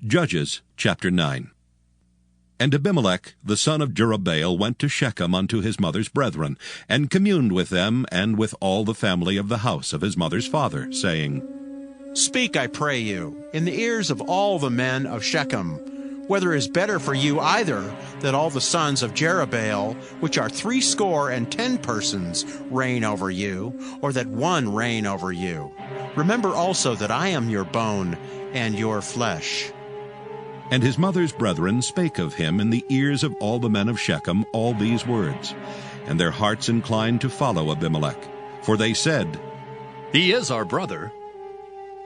Judges chapter 9. And Abimelech the son of Jerubbaal went to Shechem unto his mother's brethren, and communed with them, and with all the family of the house of his mother's father, saying, Speak, I pray you, in the ears of all the men of Shechem, whether it is better for you either that all the sons of Jerubbaal, which are 70 persons, reign over you, or that one reign over you. Remember also that I am your bone and your flesh. And his mother's brethren spake of him in the ears of all the men of Shechem all these words. And their hearts inclined to follow Abimelech. For they said, He is our brother.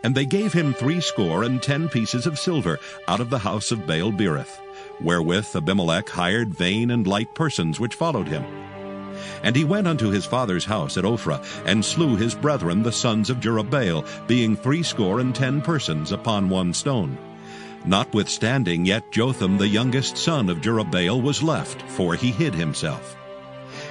And they gave him 70 pieces of silver out of the house of Baal-berith, wherewith Abimelech hired vain and light persons which followed him. And he went unto his father's house at Ophrah, and slew his brethren the sons of Jerubbaal, being 70 persons upon one stone. Notwithstanding, yet Jotham the youngest son of Jerubbaal was left, for he hid himself.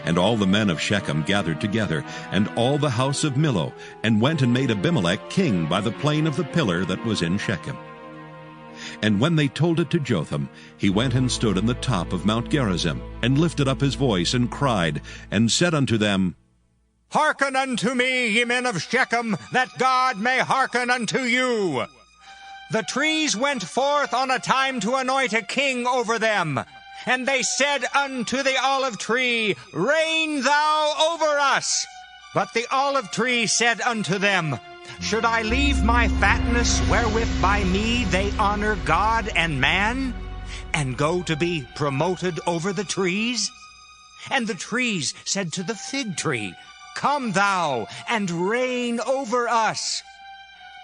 And all the men of Shechem gathered together, and all the house of Millo, and went and made Abimelech king by the plain of the pillar that was in Shechem. And when they told it to Jotham, he went and stood in the top of Mount Gerizim, and lifted up his voice, and cried, and said unto them, Hearken unto me, ye men of Shechem, that God may hearken unto you. The trees went forth on a time to anoint a king over them. And they said unto the olive tree, Reign thou over us. But the olive tree said unto them, Should I leave my fatness wherewith by me they honor God and man? and go to be promoted over the trees? And the trees said to the fig tree, Come thou, and reign over us.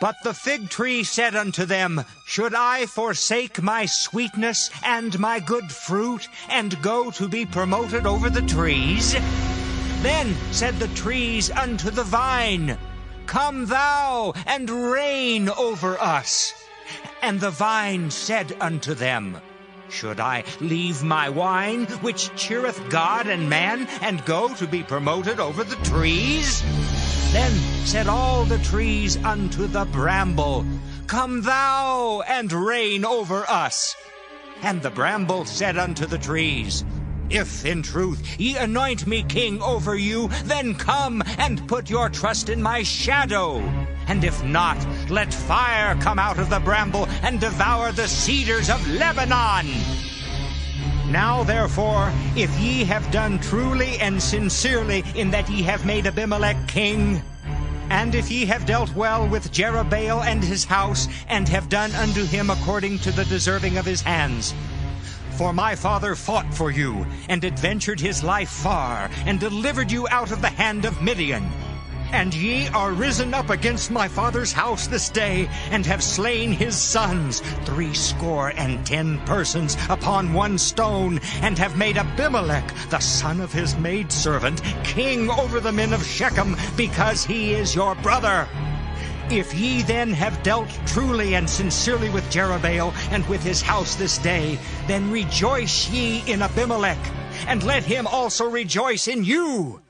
But the fig tree said unto them, Should I forsake my sweetness and my good fruit, and go to be promoted over the trees? Then said the trees unto the vine, Come thou, and reign over us. And the vine said unto them, Should I leave my wine, which cheereth God and man, and go to be promoted over the trees? Then said all the trees unto the bramble, Come thou, and reign over us. And the bramble said unto the trees, If in truth ye anoint me king over you, then come and put your trust in my shadow. And if not, let fire come out of the bramble and devour the cedars of Lebanon. Now therefore, if ye have done truly and sincerely in that ye have made Abimelech king, and if ye have dealt well with Jerubbaal and his house, and have done unto him according to the deserving of his hands, for my father fought for you, and adventured his life far, and delivered you out of the hand of Midian. And ye are risen up against my father's house this day, and have slain his sons, 70 persons upon one stone, and have made Abimelech, the son of his maidservant, king over the men of Shechem, because he is your brother. If ye then have dealt truly and sincerely with Jerubbaal and with his house this day, then rejoice ye in Abimelech, and let him also rejoice in you.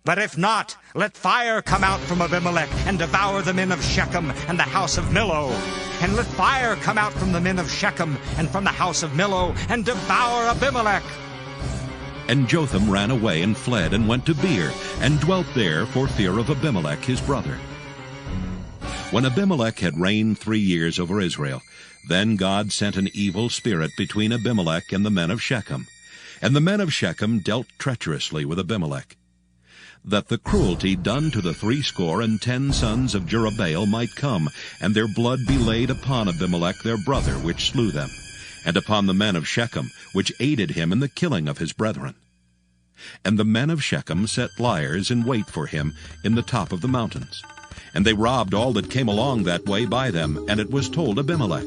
But if not, let fire come out from Abimelech, and devour the men of Shechem and the house of Millo. And let fire come out from the men of Shechem and from the house of Millo, and devour Abimelech. And Jotham ran away and fled and went to Beer, and dwelt there for fear of Abimelech his brother. When Abimelech had reigned 3 years over Israel, then God sent an evil spirit between Abimelech and the men of Shechem. And the men of Shechem dealt treacherously with Abimelech, that the cruelty done to the 70 sons of Jerubbaal might come, and their blood be laid upon Abimelech their brother, which slew them, and upon the men of Shechem, which aided him in the killing of his brethren. And the men of Shechem set liers in wait for him in the top of the mountains. And they robbed all that came along that way by them, and it was told Abimelech.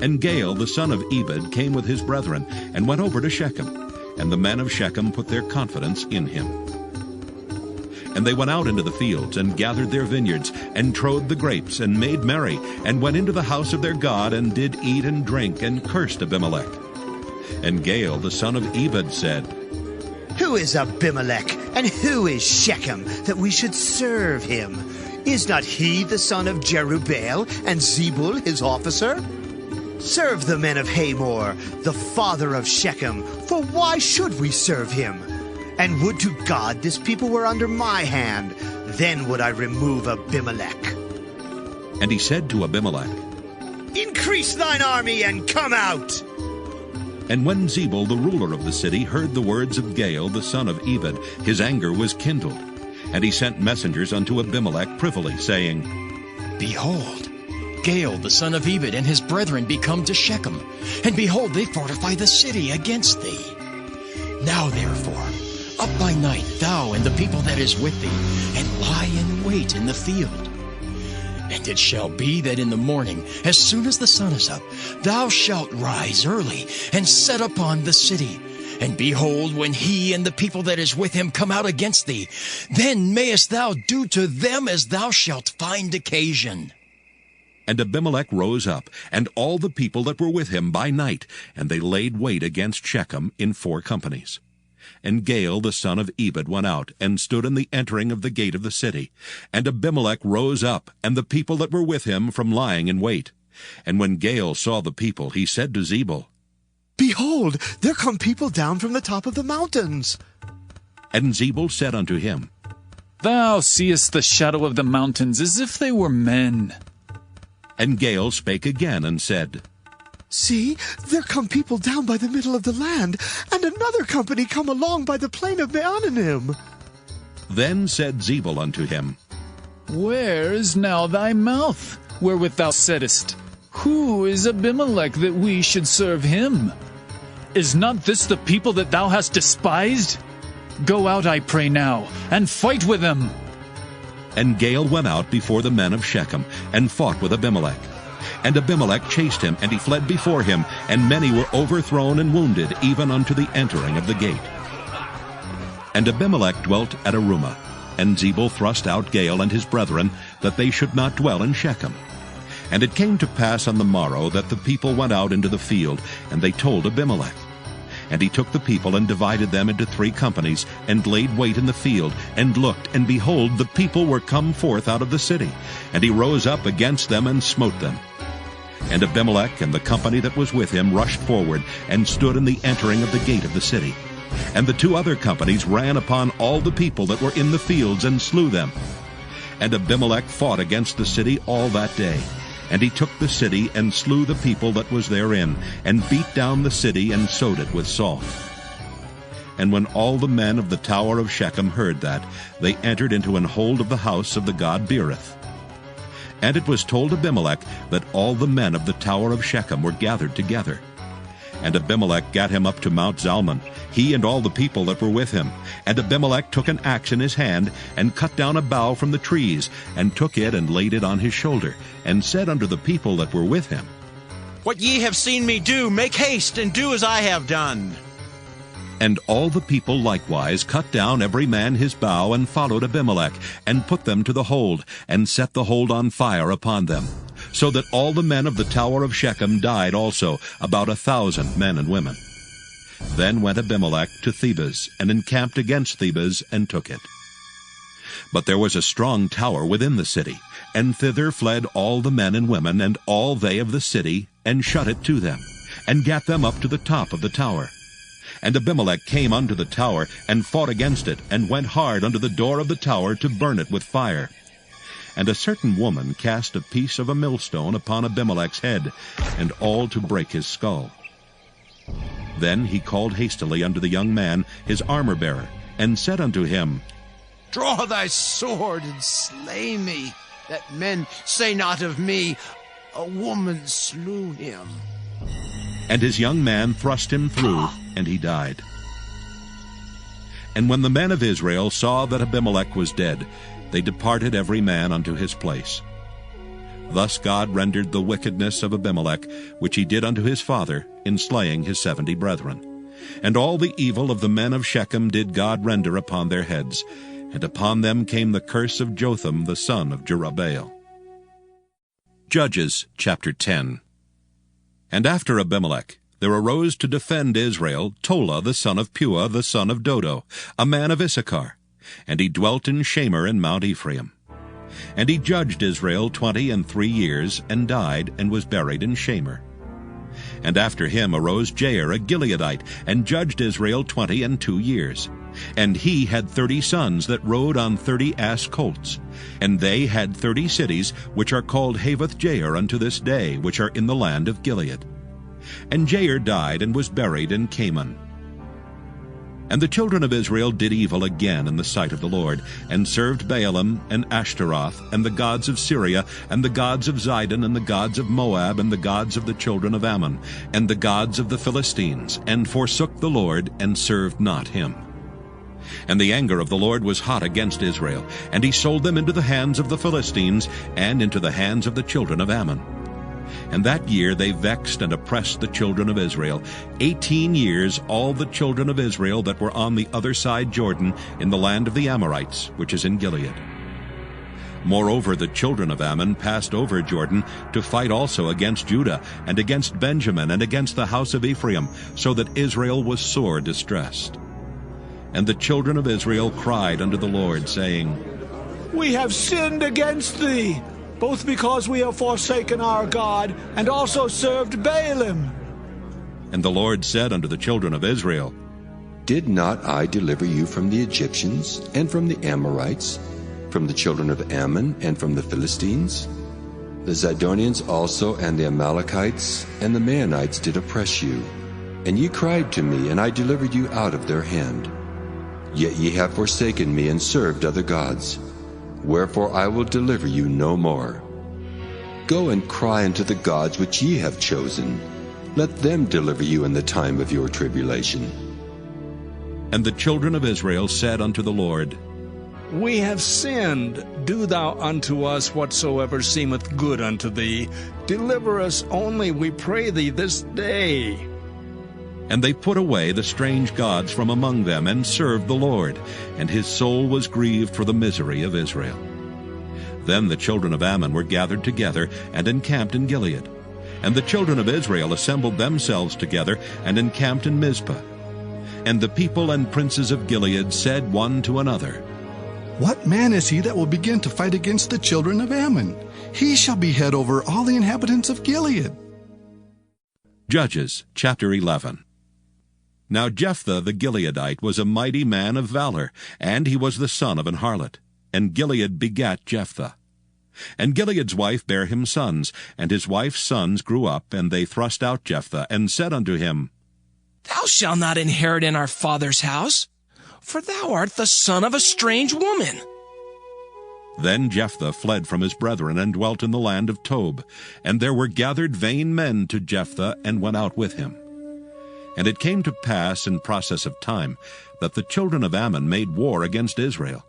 And Gaal the son of Ebed came with his brethren, and went over to Shechem, and the men of Shechem put their confidence in him. And they went out into the fields, and gathered their vineyards, and trode the grapes, and made merry, and went into the house of their God, and did eat and drink, and cursed Abimelech. And Gaal the son of Ebed said, Who is Abimelech, and who is Shechem, that we should serve him? Is not he the son of Jerubbaal, and Zebul his officer? Serve the men of Hamor, the father of Shechem, for why should we serve him? And would to God this people were under my hand, then would I remove Abimelech. And he said to Abimelech, Increase thine army, and come out. And when Zebul the ruler of the city heard the words of Gaal the son of Ebed, his anger was kindled. And he sent messengers unto Abimelech privily, saying, Behold, Gaal the son of Ebed and his brethren be come to Shechem, and behold, they fortify the city against thee. Now therefore, up by night, thou and the people that is with thee, and lie in wait in the field. And it shall be that in the morning, as soon as the sun is up, thou shalt rise early, and set upon the city. And behold, when he and the people that is with him come out against thee, then mayest thou do to them as thou shalt find occasion. And Abimelech rose up, and all the people that were with him by night, and they laid wait against Shechem in 4 companies. And Gaal the son of Ebed went out, and stood in the entering of the gate of the city. And Abimelech rose up, and the people that were with him, from lying in wait. And when Gaal saw the people, he said to Zebul, Behold, there come people down from the top of the mountains. And Zebul said unto him, Thou seest the shadow of the mountains as if they were men. And Gaal spake again and said, See, there come people down by the middle of the land, and another company come along by the plain of Meonanim. Then said Zebul unto him, Where is now thy mouth, wherewith thou saidst, Who is Abimelech that we should serve him? Is not this the people that thou hast despised? Go out, I pray now, and fight with them. And Gaal went out before the men of Shechem, and fought with Abimelech. And Abimelech chased him, and he fled before him, and many were overthrown and wounded, even unto the entering of the gate. And Abimelech dwelt at Arumah, and Zebul thrust out Gaal and his brethren, that they should not dwell in Shechem. And it came to pass on the morrow that the people went out into the field, and they told Abimelech. And he took the people and divided them into 3 companies, and laid wait in the field, and looked, and behold, the people were come forth out of the city. And he rose up against them and smote them. And Abimelech and the company that was with him rushed forward, and stood in the entering of the gate of the city. And the 2 other companies ran upon all the people that were in the fields, and slew them. And Abimelech fought against the city all that day. And he took the city, and slew the people that was therein, and beat down the city, and sowed it with salt. And when all the men of the tower of Shechem heard that, they entered into an hold of the house of the god Beerith. And it was told Abimelech that all the men of the tower of Shechem were gathered together. And Abimelech gat him up to Mount Zalmon, he and all the people that were with him. And Abimelech took an axe in his hand, and cut down a bough from the trees, and took it and laid it on his shoulder, and said unto the people that were with him, What ye have seen me do, make haste, and do as I have done. And all the people likewise cut down every man his bough, and followed Abimelech, and put them to the hold, and set the hold on fire upon them. So that all the men of the tower of Shechem died also, about 1,000 men and women. Then went Abimelech to Thebez, and encamped against Thebez, and took it. But there was a strong tower within the city, and thither fled all the men and women, and all they of the city, and shut it to them, and gat them up to the top of the tower. And Abimelech came unto the tower, and fought against it, and went hard unto the door of the tower to burn it with fire. And a certain woman cast a piece of a millstone upon Abimelech's head, and all to break his skull. Then he called hastily unto the young man, his armor-bearer, and said unto him, Draw thy sword, and slay me, that men say not of me, A woman slew him. And his young man thrust him through, and he died. And when the men of Israel saw that Abimelech was dead, they departed every man unto his place. Thus God rendered the wickedness of Abimelech, which he did unto his father, in slaying his 70 brethren. And all the evil of the men of Shechem did God render upon their heads, and upon them came the curse of Jotham the son of Jerubbaal. Judges chapter 10. And after Abimelech there arose to defend Israel Tola the son of Puah the son of Dodo, a man of Issachar, and he dwelt in Shamir in Mount Ephraim. And he judged Israel 23 years, and died, and was buried in Shamir. And after him arose Jair a Gileadite, and judged Israel 22 years. And he had 30 sons that rode on 30 ass colts. And they had 30 cities, which are called Havoth Jair unto this day, which are in the land of Gilead. And Jair died, and was buried in Caman. And the children of Israel did evil again in the sight of the Lord, and served Baalim and Ashtaroth, and the gods of Syria, and the gods of Zidon, and the gods of Moab, and the gods of the children of Ammon, and the gods of the Philistines, and forsook the Lord, and served not him. And the anger of the Lord was hot against Israel, and he sold them into the hands of the Philistines, and into the hands of the children of Ammon. And that year they vexed and oppressed the children of Israel. 18 years all the children of Israel that were on the other side Jordan, in the land of the Amorites, which is in Gilead. Moreover, the children of Ammon passed over Jordan to fight also against Judah, and against Benjamin, and against the house of Ephraim, so that Israel was sore distressed. And the children of Israel cried unto the Lord, saying, We have sinned against thee, both because we have forsaken our God, and also served Baalim. And the Lord said unto the children of Israel, Did not I deliver you from the Egyptians, and from the Amorites, from the children of Ammon, and from the Philistines? The Zidonians also, and the Amalekites, and the Maonites did oppress you. And ye cried to me, and I delivered you out of their hand. Yet ye have forsaken me, and served other gods. Wherefore I will deliver you no more. Go and cry unto the gods which ye have chosen. Let them deliver you in the time of your tribulation. And the children of Israel said unto the Lord, We have sinned. Do thou unto us whatsoever seemeth good unto thee. Deliver us only, we pray thee, this day. And they put away the strange gods from among them, and served the Lord, and his soul was grieved for the misery of Israel. Then the children of Ammon were gathered together, and encamped in Gilead. And the children of Israel assembled themselves together, and encamped in Mizpah. And the people and princes of Gilead said one to another, What man is he that will begin to fight against the children of Ammon? He shall be head over all the inhabitants of Gilead. Judges chapter 11. Now Jephthah the Gileadite was a mighty man of valor, and he was the son of an harlot. And Gilead begat Jephthah. And Gilead's wife bare him sons, and his wife's sons grew up, and they thrust out Jephthah, and said unto him, Thou shalt not inherit in our father's house, for thou art the son of a strange woman. Then Jephthah fled from his brethren, and dwelt in the land of Tob. And there were gathered vain men to Jephthah, and went out with him. And it came to pass in process of time, that the children of Ammon made war against Israel.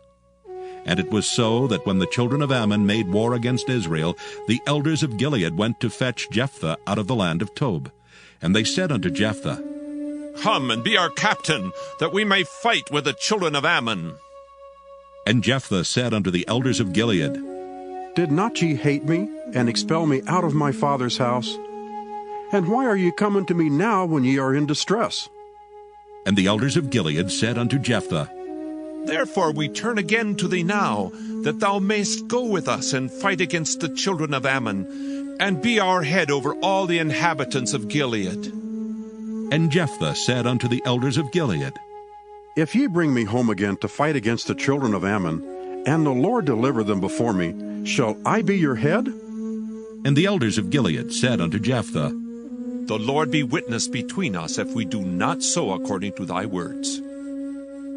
And it was so that when the children of Ammon made war against Israel, the elders of Gilead went to fetch Jephthah out of the land of Tob. And they said unto Jephthah, Come and be our captain, that we may fight with the children of Ammon. And Jephthah said unto the elders of Gilead, Did not ye hate me, and expel me out of my father's house? And why are ye coming to me now when ye are in distress? And the elders of Gilead said unto Jephthah, Therefore we turn again to thee now, that thou mayst go with us and fight against the children of Ammon, and be our head over all the inhabitants of Gilead. And Jephthah said unto the elders of Gilead, If ye bring me home again to fight against the children of Ammon, and the Lord deliver them before me, shall I be your head? And the elders of Gilead said unto Jephthah, The Lord be witness between us, if we do not so according to thy words.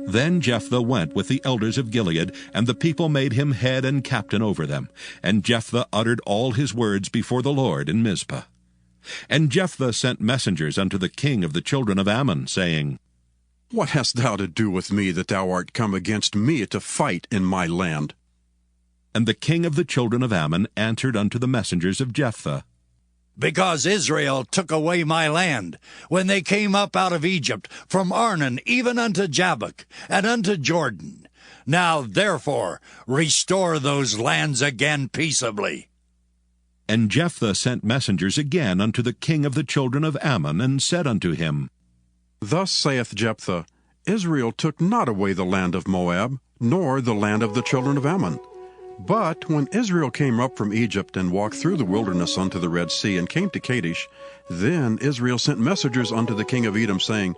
Then Jephthah went with the elders of Gilead, and the people made him head and captain over them. And Jephthah uttered all his words before the Lord in Mizpah. And Jephthah sent messengers unto the king of the children of Ammon, saying, What hast thou to do with me, that thou art come against me to fight in my land? And the king of the children of Ammon answered unto the messengers of Jephthah, Because Israel took away my land, when they came up out of Egypt, from Arnon even unto Jabbok, and unto Jordan. Now therefore restore those lands again peaceably. And Jephthah sent messengers again unto the king of the children of Ammon, and said unto him, Thus saith Jephthah, Israel took not away the land of Moab, nor the land of the children of Ammon. But when Israel came up from Egypt, and walked through the wilderness unto the Red Sea, and came to Kadesh, then Israel sent messengers unto the king of Edom, saying,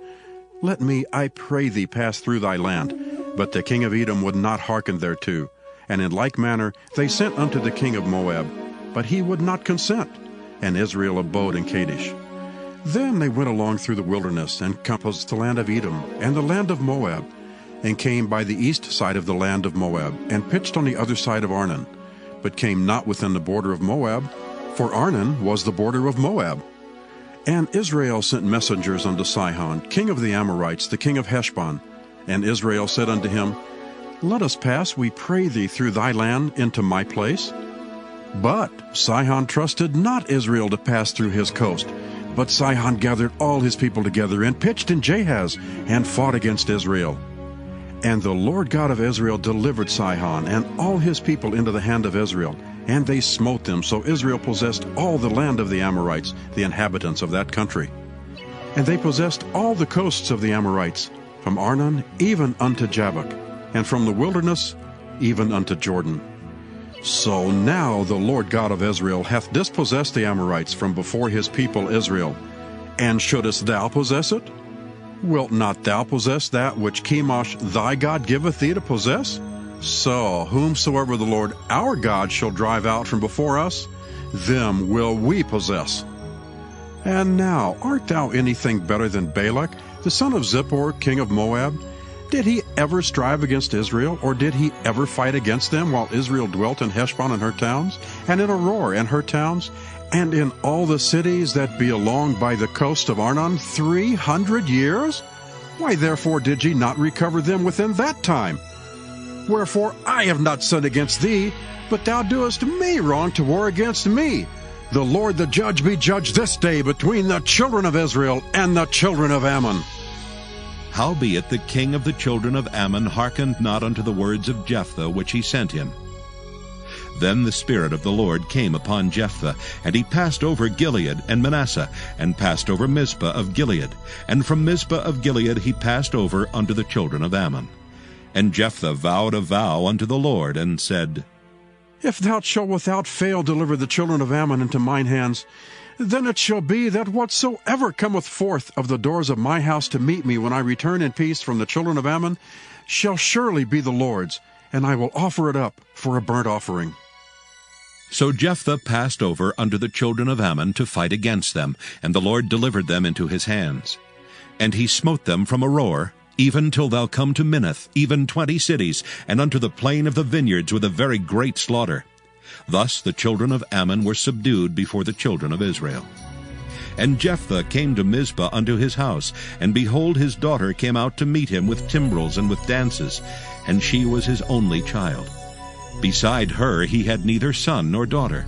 Let me, I pray thee, pass through thy land. But the king of Edom would not hearken thereto. And in like manner they sent unto the king of Moab, but he would not consent. And Israel abode in Kadesh. Then they went along through the wilderness, and compassed the land of Edom, and the land of Moab, and came by the east side of the land of Moab, and pitched on the other side of Arnon, but came not within the border of Moab, for Arnon was the border of Moab. And Israel sent messengers unto Sihon, king of the Amorites, the king of Heshbon. And Israel said unto him, Let us pass, we pray thee, through thy land into my place. But Sihon trusted not Israel to pass through his coast. But Sihon gathered all his people together, and pitched in Jahaz, and fought against Israel. And the Lord God of Israel delivered Sihon and all his people into the hand of Israel, and they smote them, so Israel possessed all the land of the Amorites, the inhabitants of that country. And they possessed all the coasts of the Amorites, from Arnon even unto Jabbok, and from the wilderness even unto Jordan. So now the Lord God of Israel hath dispossessed the Amorites from before his people Israel. And shouldest thou possess it? Wilt not thou possess that which Chemosh thy God giveth thee to possess? So whomsoever the Lord our God shall drive out from before us, them will we possess. And now art thou anything better than Balak, the son of Zippor, king of Moab? Did he ever strive against Israel, or did he ever fight against them while Israel dwelt in Heshbon and her towns, and in Aroer and her towns, and in all the cities that be along by the coast of Arnon 300 years? Why therefore did ye not recover them within that time? Wherefore I have not sinned against thee, but thou doest me wrong to war against me. The Lord the judge be judged this day between the children of Israel and the children of Ammon. Howbeit the king of the children of Ammon hearkened not unto the words of Jephthah which he sent him. Then the Spirit of the Lord came upon Jephthah, and he passed over Gilead and Manasseh, and passed over Mizpah of Gilead. And from Mizpah of Gilead he passed over unto the children of Ammon. And Jephthah vowed a vow unto the Lord, and said, If thou shalt without fail deliver the children of Ammon into mine hands, then it shall be that whatsoever cometh forth of the doors of my house to meet me when I return in peace from the children of Ammon shall surely be the Lord's, and I will offer it up for a burnt offering. So Jephthah passed over unto the children of Ammon to fight against them, and the Lord delivered them into his hands. And he smote them from Aroer, even till thou come to Minnith, even 20 cities, and unto the plain of the vineyards with a very great slaughter. Thus the children of Ammon were subdued before the children of Israel. And Jephthah came to Mizpah unto his house, and behold, his daughter came out to meet him with timbrels and with dances, and she was his only child. Beside her he had neither son nor daughter.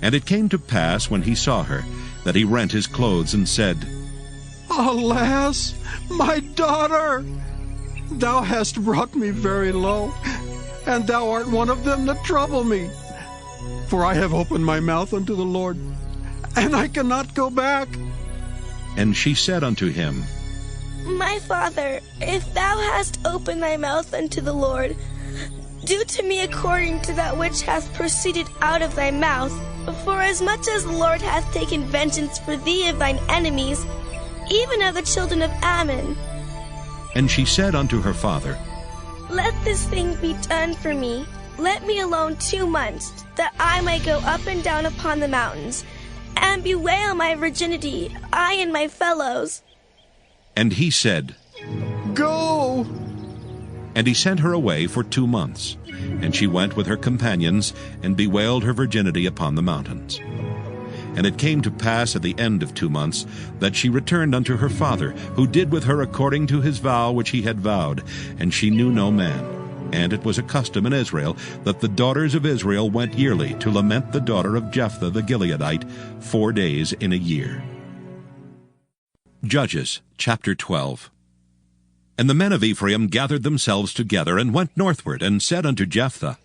And it came to pass, when he saw her, that he rent his clothes, and said, Alas, my daughter! Thou hast brought me very low, and thou art one of them that trouble me. For I have opened my mouth unto the Lord, and I cannot go back. And she said unto him, My father, if thou hast opened thy mouth unto the Lord, do to me according to that which hath proceeded out of thy mouth. For as much as the Lord hath taken vengeance for thee of thine enemies, even of the children of Ammon. And she said unto her father, Let this thing be done for me. Let me alone 2 months, that I may go up and down upon the mountains, and bewail my virginity, I and my fellows. And he said, Go! And he sent her away for 2 months. And she went with her companions, and bewailed her virginity upon the mountains. And it came to pass at the end of 2 months, that she returned unto her father, who did with her according to his vow which he had vowed, and she knew no man. And it was a custom in Israel, that the daughters of Israel went yearly to lament the daughter of Jephthah the Gileadite 4 days in a year. Judges chapter 12. And the men of Ephraim gathered themselves together, and went northward, and said unto Jephthah,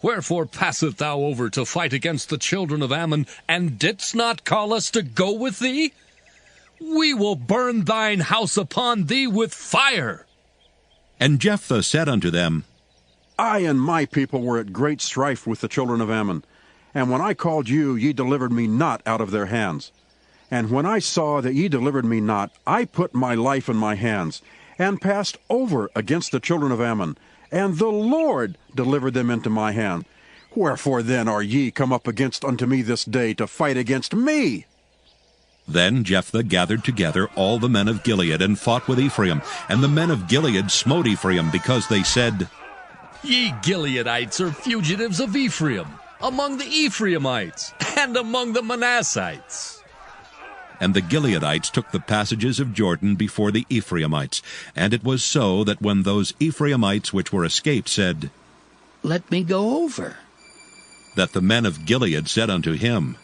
Wherefore passest thou over to fight against the children of Ammon, and didst not call us to go with thee? We will burn thine house upon thee with fire. And Jephthah said unto them, I and my people were at great strife with the children of Ammon, and when I called you, ye delivered me not out of their hands. And when I saw that ye delivered me not, I put my life in my hands, and passed over against the children of Ammon, and the Lord delivered them into my hand. Wherefore then are ye come up against unto me this day to fight against me? Then Jephthah gathered together all the men of Gilead, and fought with Ephraim. And the men of Gilead smote Ephraim, because they said, Ye Gileadites are fugitives of Ephraim, among the Ephraimites, and among the Manassites. And the Gileadites took the passages of Jordan before the Ephraimites. And it was so, that when those Ephraimites which were escaped said, Let me go over, that the men of Gilead said unto him,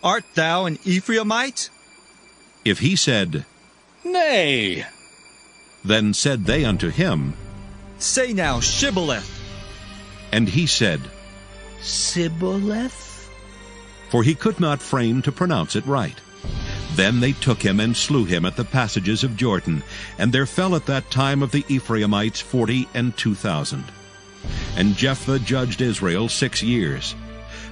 Art thou an Ephraimite? If he said, Nay, then said they unto him, Say now, Shibboleth. And he said, Sibboleth? For he could not frame to pronounce it right. Then they took him and slew him at the passages of Jordan, and there fell at that time of the Ephraimites 42,000. And Jephthah judged Israel 6 years.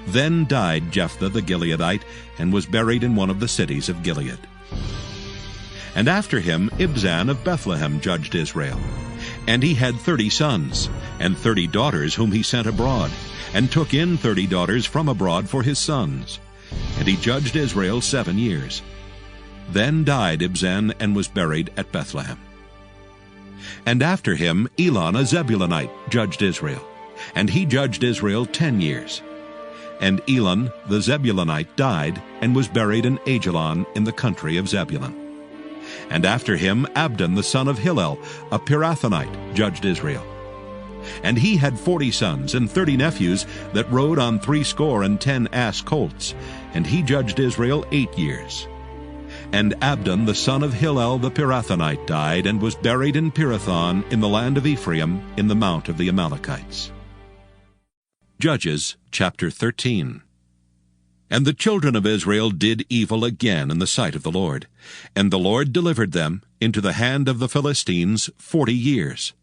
Then died Jephthah the Gileadite, and was buried in one of the cities of Gilead. And after him Ibzan of Bethlehem judged Israel. And he had 30 sons, and 30 daughters whom he sent abroad, and took in 30 daughters from abroad for his sons. And he judged Israel 7 years. Then died Ibzan, and was buried at Bethlehem. And after him Elon a Zebulunite judged Israel, and he judged Israel 10 years. And Elon the Zebulunite died, and was buried in Ajalon in the country of Zebulun. And after him Abdon the son of Hillel, a Pirathonite, judged Israel. And he had 40 sons and 30 nephews that rode on 70 ass colts, and he judged Israel 8 years. And Abdon the son of Hillel the Pirathonite died, and was buried in Pirathon in the land of Ephraim, in the mount of the Amalekites. Judges chapter 13. And the children of Israel did evil again in the sight of the Lord, and the Lord delivered them into the hand of the Philistines 40 years.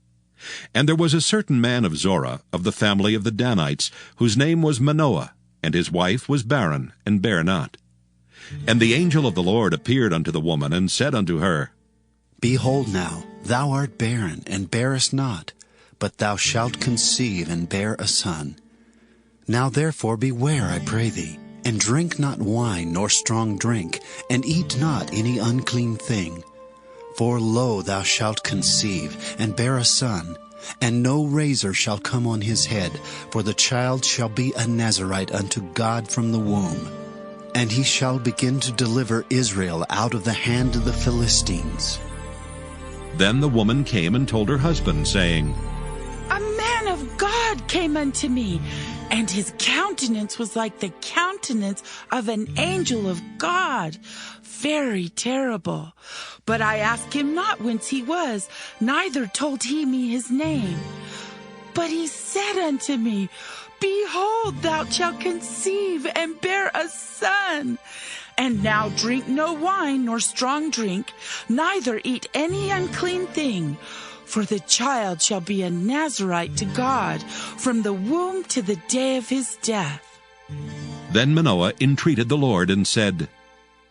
And there was a certain man of Zorah, of the family of the Danites, whose name was Manoah, and his wife was barren, and bare not. And the angel of the Lord appeared unto the woman, and said unto her, Behold now, thou art barren, and bearest not, but thou shalt conceive, and bear a son. Now therefore beware, I pray thee, and drink not wine nor strong drink, and eat not any unclean thing. For lo, thou shalt conceive, and bear a son, and no razor shall come on his head, for the child shall be a Nazarite unto God from the womb. And he shall begin to deliver Israel out of the hand of the Philistines. Then the woman came and told her husband, saying, A man of God came unto me, and his countenance was like the countenance of an angel of God, very terrible. But I asked him not whence he was, neither told he me his name. But he said unto me, Behold, thou shalt conceive, and bear a son. And now drink no wine nor strong drink, neither eat any unclean thing. For the child shall be a Nazarite to God from the womb to the day of his death. Then Manoah entreated the Lord, and said,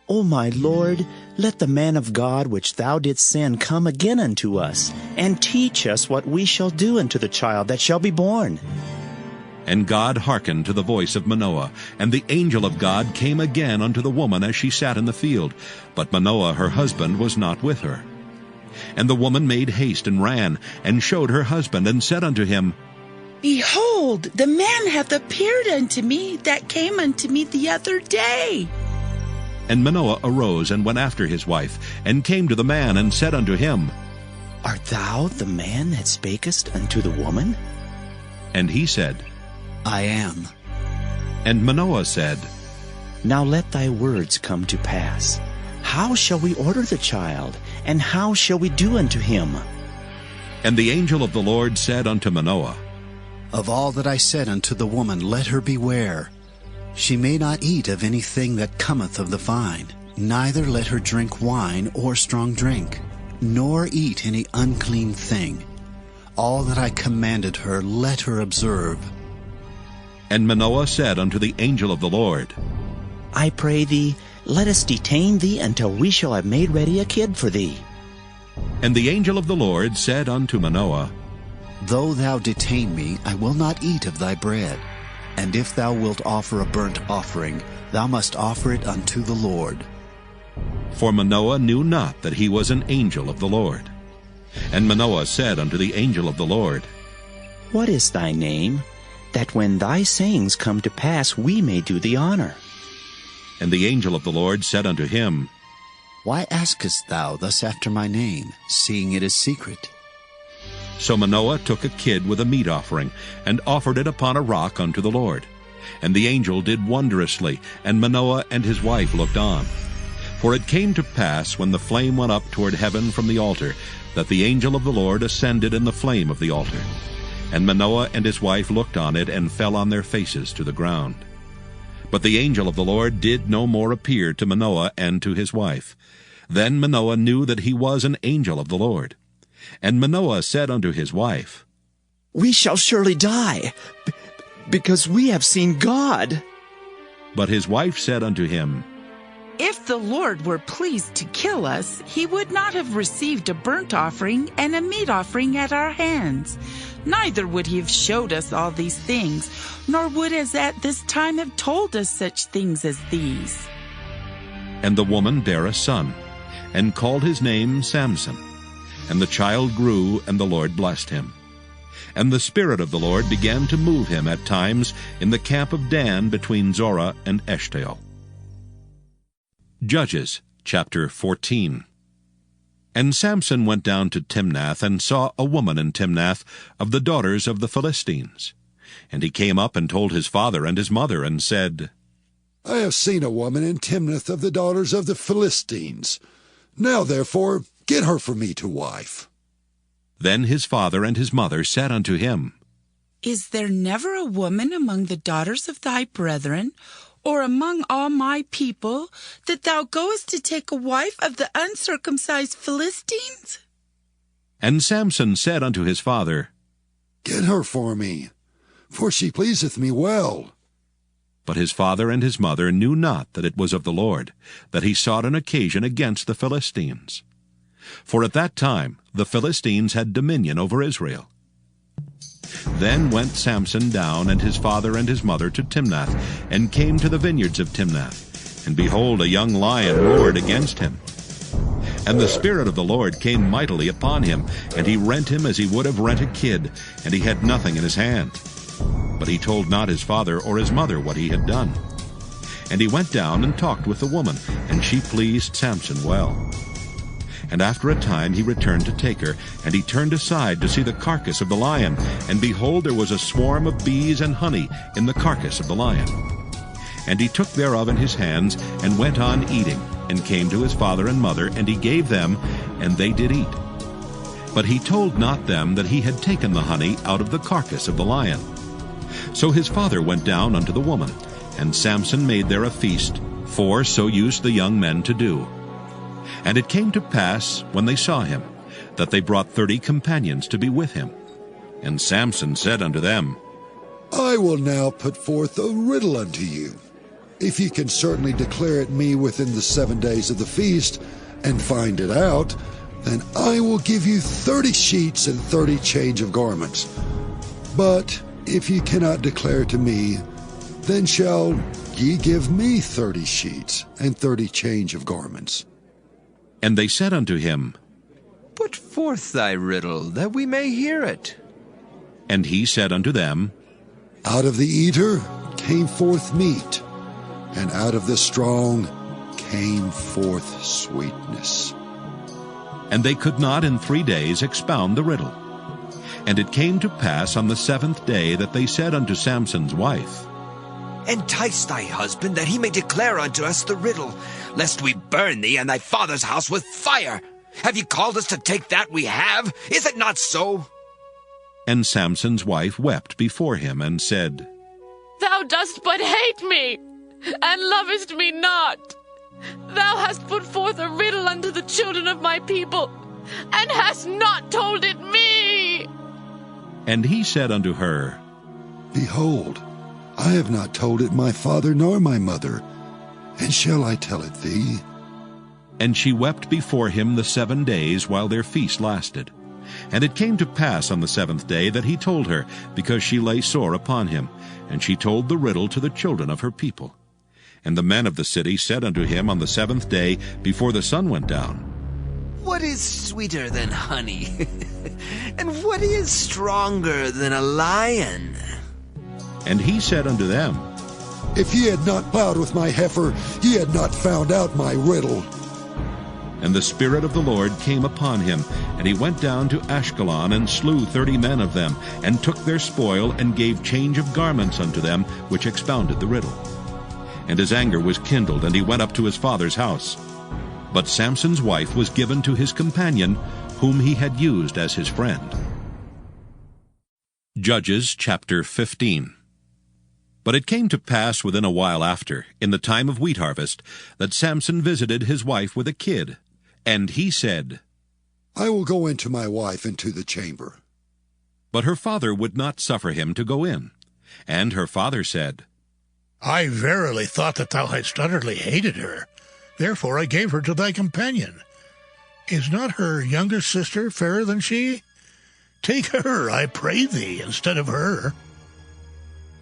O my Lord, let the man of God which thou didst send come again unto us, and teach us what we shall do unto the child that shall be born. And God hearkened to the voice of Manoah, and the angel of God came again unto the woman as she sat in the field. But Manoah her husband was not with her. And the woman made haste and ran, and showed her husband, and said unto him, Behold, the man hath appeared unto me that came unto me the other day. And Manoah arose, and went after his wife, and came to the man, and said unto him, Art thou the man that spakest unto the woman? And he said, I am. And Manoah said, Now let thy words come to pass. How shall we order the child, and how shall we do unto him? And the angel of the Lord said unto Manoah, Of all that I said unto the woman, let her beware. She may not eat of anything that cometh of the vine, neither let her drink wine or strong drink, nor eat any unclean thing. All that I commanded her, let her observe. And Manoah said unto the angel of the Lord, I pray thee, let us detain thee until we shall have made ready a kid for thee. And the angel of the Lord said unto Manoah, Though thou detain me, I will not eat of thy bread. And if thou wilt offer a burnt offering, thou must offer it unto the Lord. For Manoah knew not that he was an angel of the Lord. And Manoah said unto the angel of the Lord, What is thy name, that when thy sayings come to pass we may do thee honor? And the angel of the Lord said unto him, Why askest thou thus after my name, seeing it is secret? So Manoah took a kid with a meat offering, and offered it upon a rock unto the Lord. And the angel did wondrously, and Manoah and his wife looked on. For it came to pass, when the flame went up toward heaven from the altar, that the angel of the Lord ascended in the flame of the altar. And Manoah and his wife looked on it, and fell on their faces to the ground. But the angel of the Lord did no more appear to Manoah and to his wife. Then Manoah knew that he was an angel of the Lord. And Manoah said unto his wife, We shall surely die, because we have seen God. But his wife said unto him, If the Lord were pleased to kill us, he would not have received a burnt offering and a meat offering at our hands. Neither would he have showed us all these things, nor would as at this time have told us such things as these. And the woman bare a son, and called his name Samson. And the child grew, and the Lord blessed him. And the Spirit of the Lord began to move him at times in the camp of Dan between Zorah and Eshtaol. Judges chapter 14. And Samson went down to Timnath, and saw a woman in Timnath of the daughters of the Philistines. And he came up and told his father and his mother, and said, I have seen a woman in Timnath of the daughters of the Philistines. Now therefore get her for me to wife. Then his father and his mother said unto him, Is there never a woman among the daughters of thy brethren, or among all my people, that thou goest to take a wife of the uncircumcised Philistines? And Samson said unto his father, Get her for me, for she pleaseth me well. But his father and his mother knew not that it was of the Lord, that he sought an occasion against the Philistines. For at that time the Philistines had dominion over Israel. Then went Samson down, and his father and his mother, to Timnath, and came to the vineyards of Timnath. And behold, a young lion roared against him. And the Spirit of the Lord came mightily upon him, and he rent him as he would have rent a kid, and he had nothing in his hand. But he told not his father or his mother what he had done. And he went down and talked with the woman, and she pleased Samson well. And after a time he returned to take her, and he turned aside to see the carcass of the lion, and behold, there was a swarm of bees and honey in the carcass of the lion. And he took thereof in his hands, and went on eating, and came to his father and mother, and he gave them, and they did eat. But he told not them that he had taken the honey out of the carcass of the lion. So his father went down unto the woman, and Samson made there a feast, for so used the young men to do. And it came to pass, when they saw him, that they brought 30 companions to be with him. And Samson said unto them, I will now put forth a riddle unto you. If ye can certainly declare it me within the 7 days of the feast, and find it out, then I will give you 30 sheets and 30 change of garments. But if ye cannot declare to me, then shall ye give me 30 sheets and 30 change of garments. And they said unto him, Put forth thy riddle, that we may hear it. And he said unto them, Out of the eater came forth meat, and out of the strong came forth sweetness. And they could not in 3 days expound the riddle. And it came to pass on the 7th day that they said unto Samson's wife, Entice thy husband, that he may declare unto us the riddle, lest we burn thee and thy father's house with fire. Have ye called us to take that we have? Is it not so? And Samson's wife wept before him, and said, Thou dost but hate me, and lovest me not. Thou hast put forth a riddle unto the children of my people, and hast not told it me. And he said unto her, Behold, I have not told it my father nor my mother, and shall I tell it thee? And she wept before him the 7 days while their feast lasted. And it came to pass on the 7th day that he told her, because she lay sore upon him. And she told the riddle to the children of her people. And the men of the city said unto him on the 7th day, before the sun went down, What is sweeter than honey? And what is stronger than a lion? And he said unto them, If ye had not plowed with my heifer, ye had not found out my riddle. And the Spirit of the Lord came upon him, and he went down to Ashkelon, and slew 30 men of them, and took their spoil, and gave change of garments unto them, which expounded the riddle. And his anger was kindled, and he went up to his father's house. But Samson's wife was given to his companion, whom he had used as his friend. Judges chapter 15. But it came to pass within a while after, in the time of wheat harvest, that Samson visited his wife with a kid. And he said, I will go into my wife into the chamber. But her father would not suffer him to go in. And her father said, I verily thought that thou hadst utterly hated her. Therefore I gave her to thy companion. Is not her younger sister fairer than she? Take her, I pray thee, instead of her.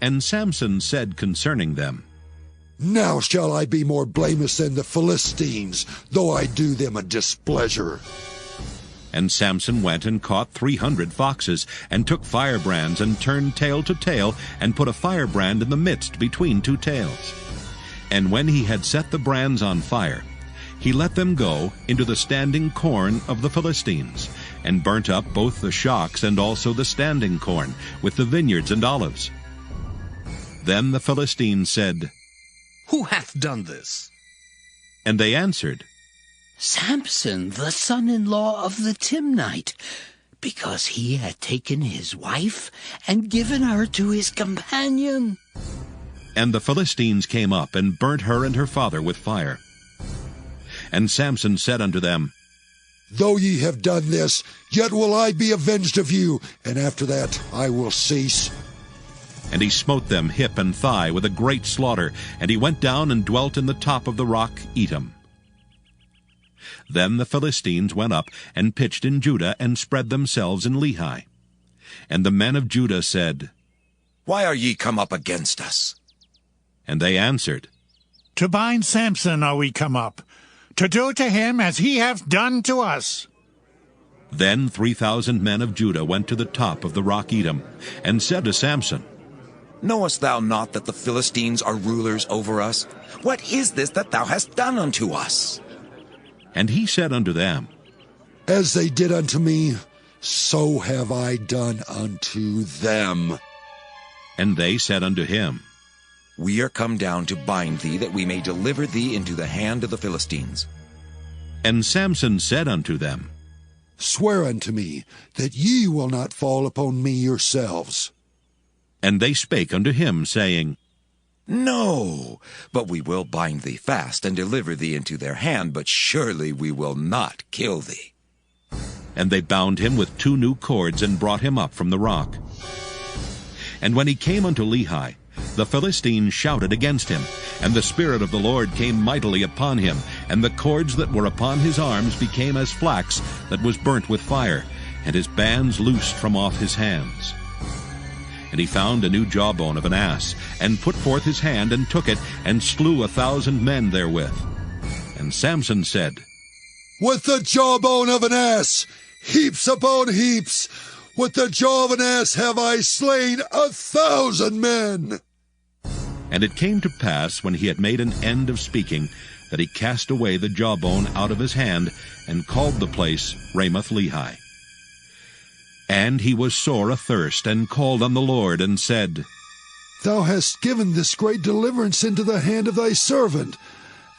And Samson said concerning them, Now shall I be more blameless than the Philistines, though I do them a displeasure. And Samson went and caught 300 foxes, and took firebrands, and turned tail to tail, and put a firebrand in the midst between two tails. And when he had set the brands on fire, he let them go into the standing corn of the Philistines, and burnt up both the shocks and also the standing corn, with the vineyards and olives. Then the Philistines said, Who hath done this? And they answered, Samson, the son-in-law of the Timnite, because he had taken his wife and given her to his companion. And the Philistines came up, and burnt her and her father with fire. And Samson said unto them, Though ye have done this, yet will I be avenged of you, and after that I will cease. And he smote them hip and thigh with a great slaughter, and he went down and dwelt in the top of the rock Etam. Then the Philistines went up and pitched in Judah, and spread themselves in Lehi. And the men of Judah said, Why are ye come up against us? And they answered, To bind Samson are we come up, to do to him as he hath done to us. Then 3,000 men of Judah went to the top of the rock Etam, and said to Samson, Knowest thou not that the Philistines are rulers over us? What is this that thou hast done unto us? And he said unto them, As they did unto me, so have I done unto them. And they said unto him, We are come down to bind thee, that we may deliver thee into the hand of the Philistines. And Samson said unto them, Swear unto me that ye will not fall upon me yourselves. And they spake unto him, saying, No, but we will bind thee fast, and deliver thee into their hand, but surely we will not kill thee. And they bound him with 2 new cords, and brought him up from the rock. And when he came unto Lehi, the Philistines shouted against him, and the Spirit of the Lord came mightily upon him, and the cords that were upon his arms became as flax that was burnt with fire, and his bands loosed from off his hands. And he found a new jawbone of an ass, and put forth his hand, and took it, and slew 1,000 men therewith. And Samson said, With the jawbone of an ass, heaps upon heaps, with the jaw of an ass have I slain 1,000 men. And it came to pass, when he had made an end of speaking, that he cast away the jawbone out of his hand, and called the place Ramath-Lehi. And he was sore athirst, and called on the Lord, and said, Thou hast given this great deliverance into the hand of thy servant,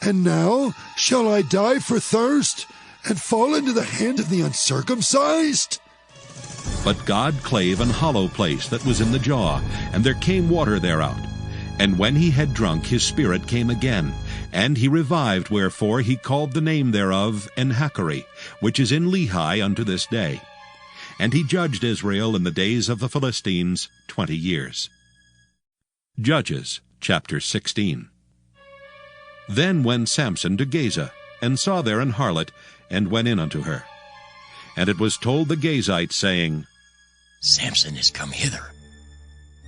and now shall I die for thirst, and fall into the hand of the uncircumcised? But God clave an hollow place that was in the jaw, and there came water thereout. And when he had drunk, his spirit came again, and he revived, wherefore he called the name thereof Enhakkore, which is in Lehi unto this day. And he judged Israel in the days of the Philistines 20 years. Judges chapter 16. Then went Samson to Gaza, and saw there an harlot, and went in unto her. And it was told the Gazites, saying, Samson is come hither.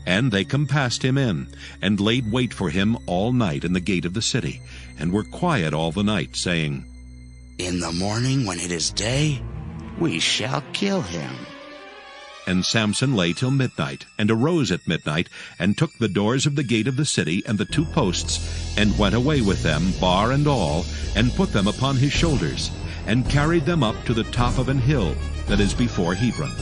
And they compassed him in, and laid wait for him all night in the gate of the city, and were quiet all the night, saying, In the morning, when it is day, we shall kill him. And Samson lay till midnight, and arose at midnight, and took the doors of the gate of the city and the 2 posts, and went away with them, bar and all, and put them upon his shoulders, and carried them up to the top of an hill that is before Hebron.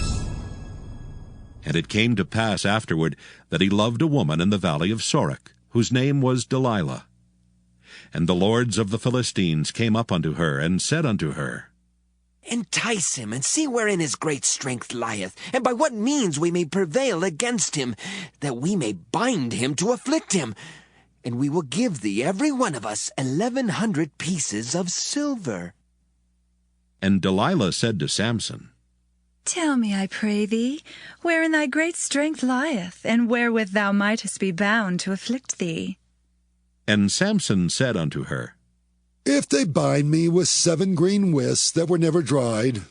And it came to pass afterward that he loved a woman in the valley of Sorek, whose name was Delilah. And the lords of the Philistines came up unto her, and said unto her, Entice him, and see wherein his great strength lieth, and by what means we may prevail against him, that we may bind him to afflict him. And we will give thee every one of us 1,100 pieces of silver. And Delilah said to Samson, Tell me, I pray thee, wherein thy great strength lieth, and wherewith thou mightest be bound to afflict thee. And Samson said unto her, If they bind me with 7 green withs that were never dried,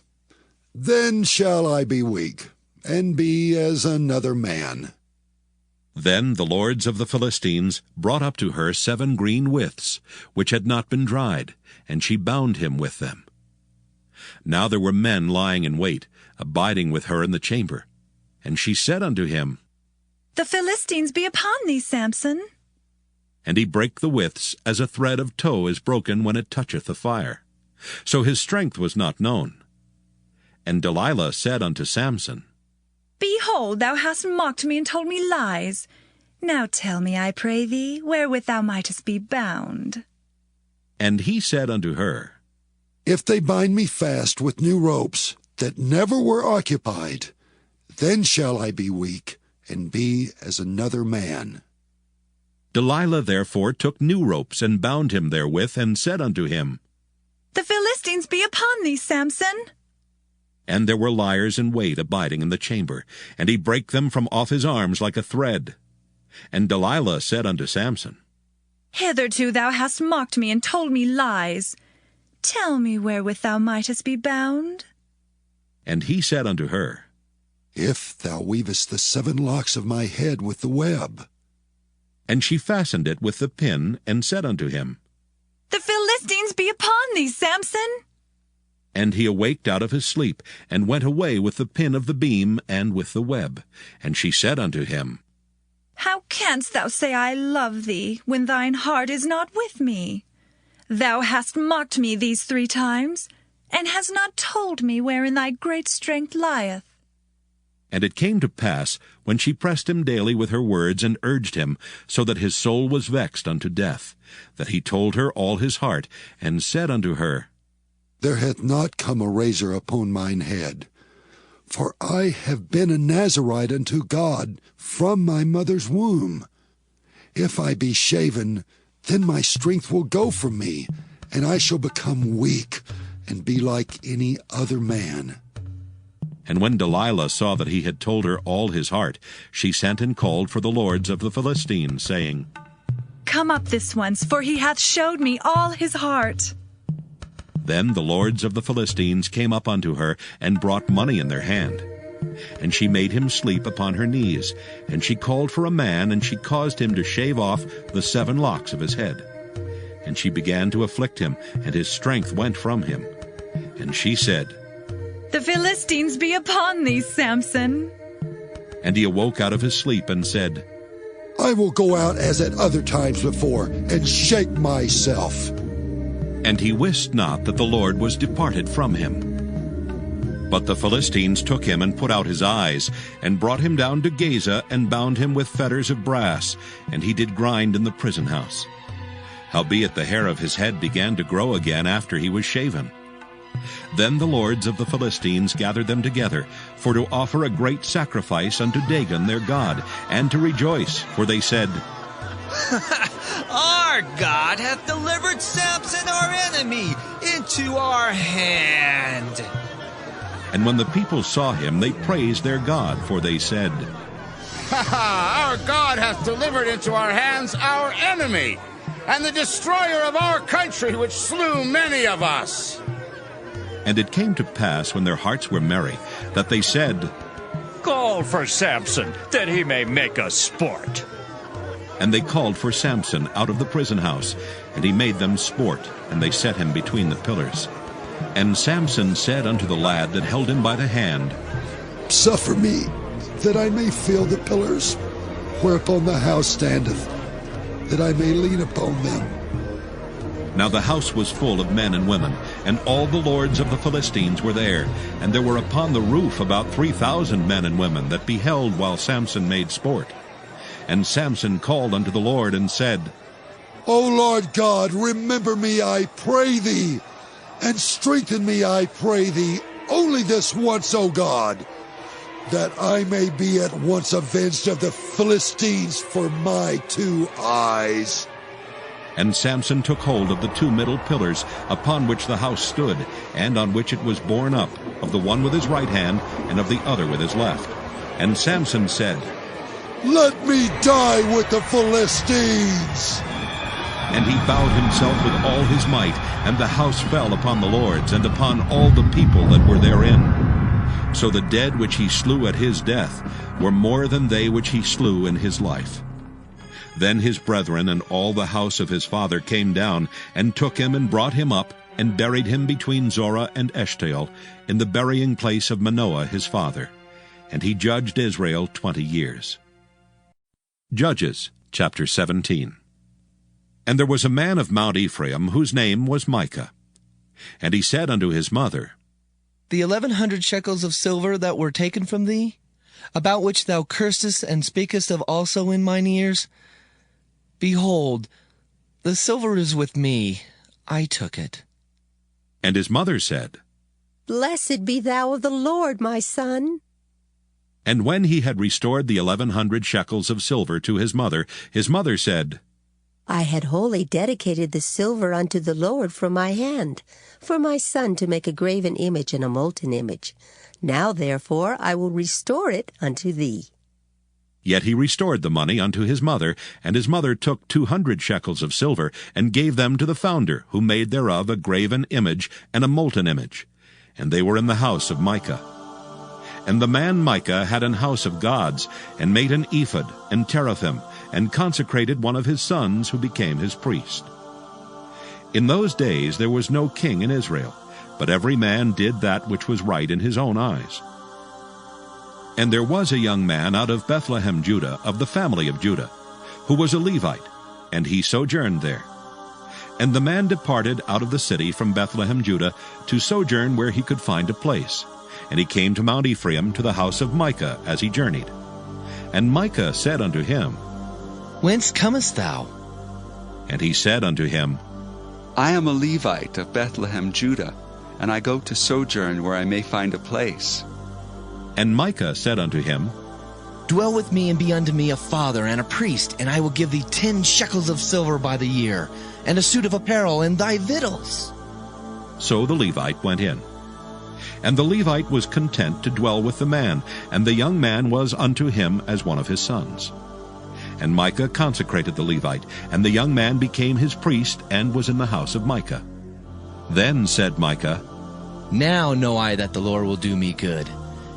then shall I be weak, and be as another man. Then the lords of the Philistines brought up to her 7 green withs, which had not been dried, and she bound him with them. Now there were men lying in wait, abiding with her in the chamber. And she said unto him, The Philistines be upon thee, Samson. And he brake the withs, as a thread of tow is broken when it toucheth the fire. So his strength was not known. And Delilah said unto Samson, Behold, thou hast mocked me and told me lies. Now tell me, I pray thee, wherewith thou mightest be bound. And he said unto her, If they bind me fast with new ropes that never were occupied, then shall I be weak, and be as another man. Delilah therefore took new ropes, and bound him therewith, and said unto him, The Philistines be upon thee, Samson. And there were liers in wait abiding in the chamber, and he brake them from off his arms like a thread. And Delilah said unto Samson, Hitherto thou hast mocked me and told me lies. Tell me wherewith thou mightest be bound. And he said unto her, If thou weavest the 7 locks of my head with the web. And she fastened it with the pin, and said unto him, The Philistines be upon thee, Samson. And he awaked out of his sleep, and went away with the pin of the beam and with the web. And she said unto him, How canst thou say I love thee, when thine heart is not with me? Thou hast mocked me these 3 times, and hast not told me wherein thy great strength lieth. And it came to pass, when she pressed him daily with her words, and urged him, so that his soul was vexed unto death, that he told her all his heart, and said unto her, There hath not come a razor upon mine head, for I have been a Nazarite unto God from my mother's womb. If I be shaven, then my strength will go from me, and I shall become weak, and be like any other man. And when Delilah saw that he had told her all his heart, she sent and called for the lords of the Philistines, saying, Come up this once, for he hath showed me all his heart. Then the lords of the Philistines came up unto her, and brought money in their hand. And she made him sleep upon her knees, and she called for a man, and she caused him to shave off the 7 locks of his head. And she began to afflict him, and his strength went from him. And she said, The Philistines be upon thee, Samson. And he awoke out of his sleep, and said, I will go out as at other times before, and shake myself. And he wist not that the Lord was departed from him. But the Philistines took him, and put out his eyes, and brought him down to Gaza, and bound him with fetters of brass, and he did grind in the prison house. Howbeit the hair of his head began to grow again after he was shaven. Then the lords of the Philistines gathered them together, for to offer a great sacrifice unto Dagon their god, and to rejoice, for they said, Our God hath delivered Samson our enemy into our hand. And when the people saw him, they praised their God, for they said, Our God hath delivered into our hands our enemy, and the destroyer of our country, which slew many of us. And it came to pass, when their hearts were merry, that they said, Call for Samson, that he may make us sport. And they called for Samson out of the prison house, and he made them sport, and they set him between the pillars. And Samson said unto the lad that held him by the hand, Suffer me, that I may feel the pillars, whereupon the house standeth, that I may lean upon them. Now the house was full of men and women, and all the lords of the Philistines were there, and there were upon the roof about 3,000 men and women that beheld while Samson made sport. And Samson called unto the Lord, and said, O Lord God, remember me, I pray thee, and strengthen me, I pray thee, only this once, O God, that I may be at once avenged of the Philistines for my 2 eyes. And Samson took hold of the 2 middle pillars upon which the house stood, and on which it was borne up, of the one with his right hand, and of the other with his left. And Samson said, Let me die with the Philistines! And he bowed himself with all his might, and the house fell upon the lords, and upon all the people that were therein. So the dead which he slew at his death were more than they which he slew in his life. Then his brethren and all the house of his father came down, and took him, and brought him up, and buried him between Zorah and Eshtaol, in the burying place of Manoah his father. And he judged Israel 20 years. Judges chapter 17. And there was a man of Mount Ephraim, whose name was Micah. And he said unto his mother, The 1,100 shekels of silver that were taken from thee, about which thou cursedst and speakest of also in mine ears, behold, the silver is with me, I took it. And his mother said, Blessed be thou of the Lord, my son. And when he had restored the 1,100 shekels of silver to his mother said, I had wholly dedicated the silver unto the Lord from my hand, for my son to make a graven image and a molten image. Now therefore I will restore it unto thee. Yet he restored the money unto his mother, and his mother took 200 shekels of silver, and gave them to the founder, who made thereof a graven image and a molten image. And they were in the house of Micah. And the man Micah had an house of gods, and made an ephod and teraphim, and consecrated one of his sons, who became his priest. In those days there was no king in Israel, but every man did that which was right in his own eyes. And there was a young man out of Bethlehem, Judah, of the family of Judah, who was a Levite, and he sojourned there. And the man departed out of the city from Bethlehem, Judah, to sojourn where he could find a place. And he came to Mount Ephraim, to the house of Micah, as he journeyed. And Micah said unto him, Whence comest thou? And he said unto him, I am a Levite of Bethlehem, Judah, and I go to sojourn where I may find a place. And Micah said unto him, Dwell with me and be unto me a father and a priest, and I will give thee 10 shekels of silver by the year, and a suit of apparel and thy victuals. So the Levite went in. And the Levite was content to dwell with the man, and the young man was unto him as one of his sons. And Micah consecrated the Levite, and the young man became his priest, and was in the house of Micah. Then said Micah, Now know I that the Lord will do me good,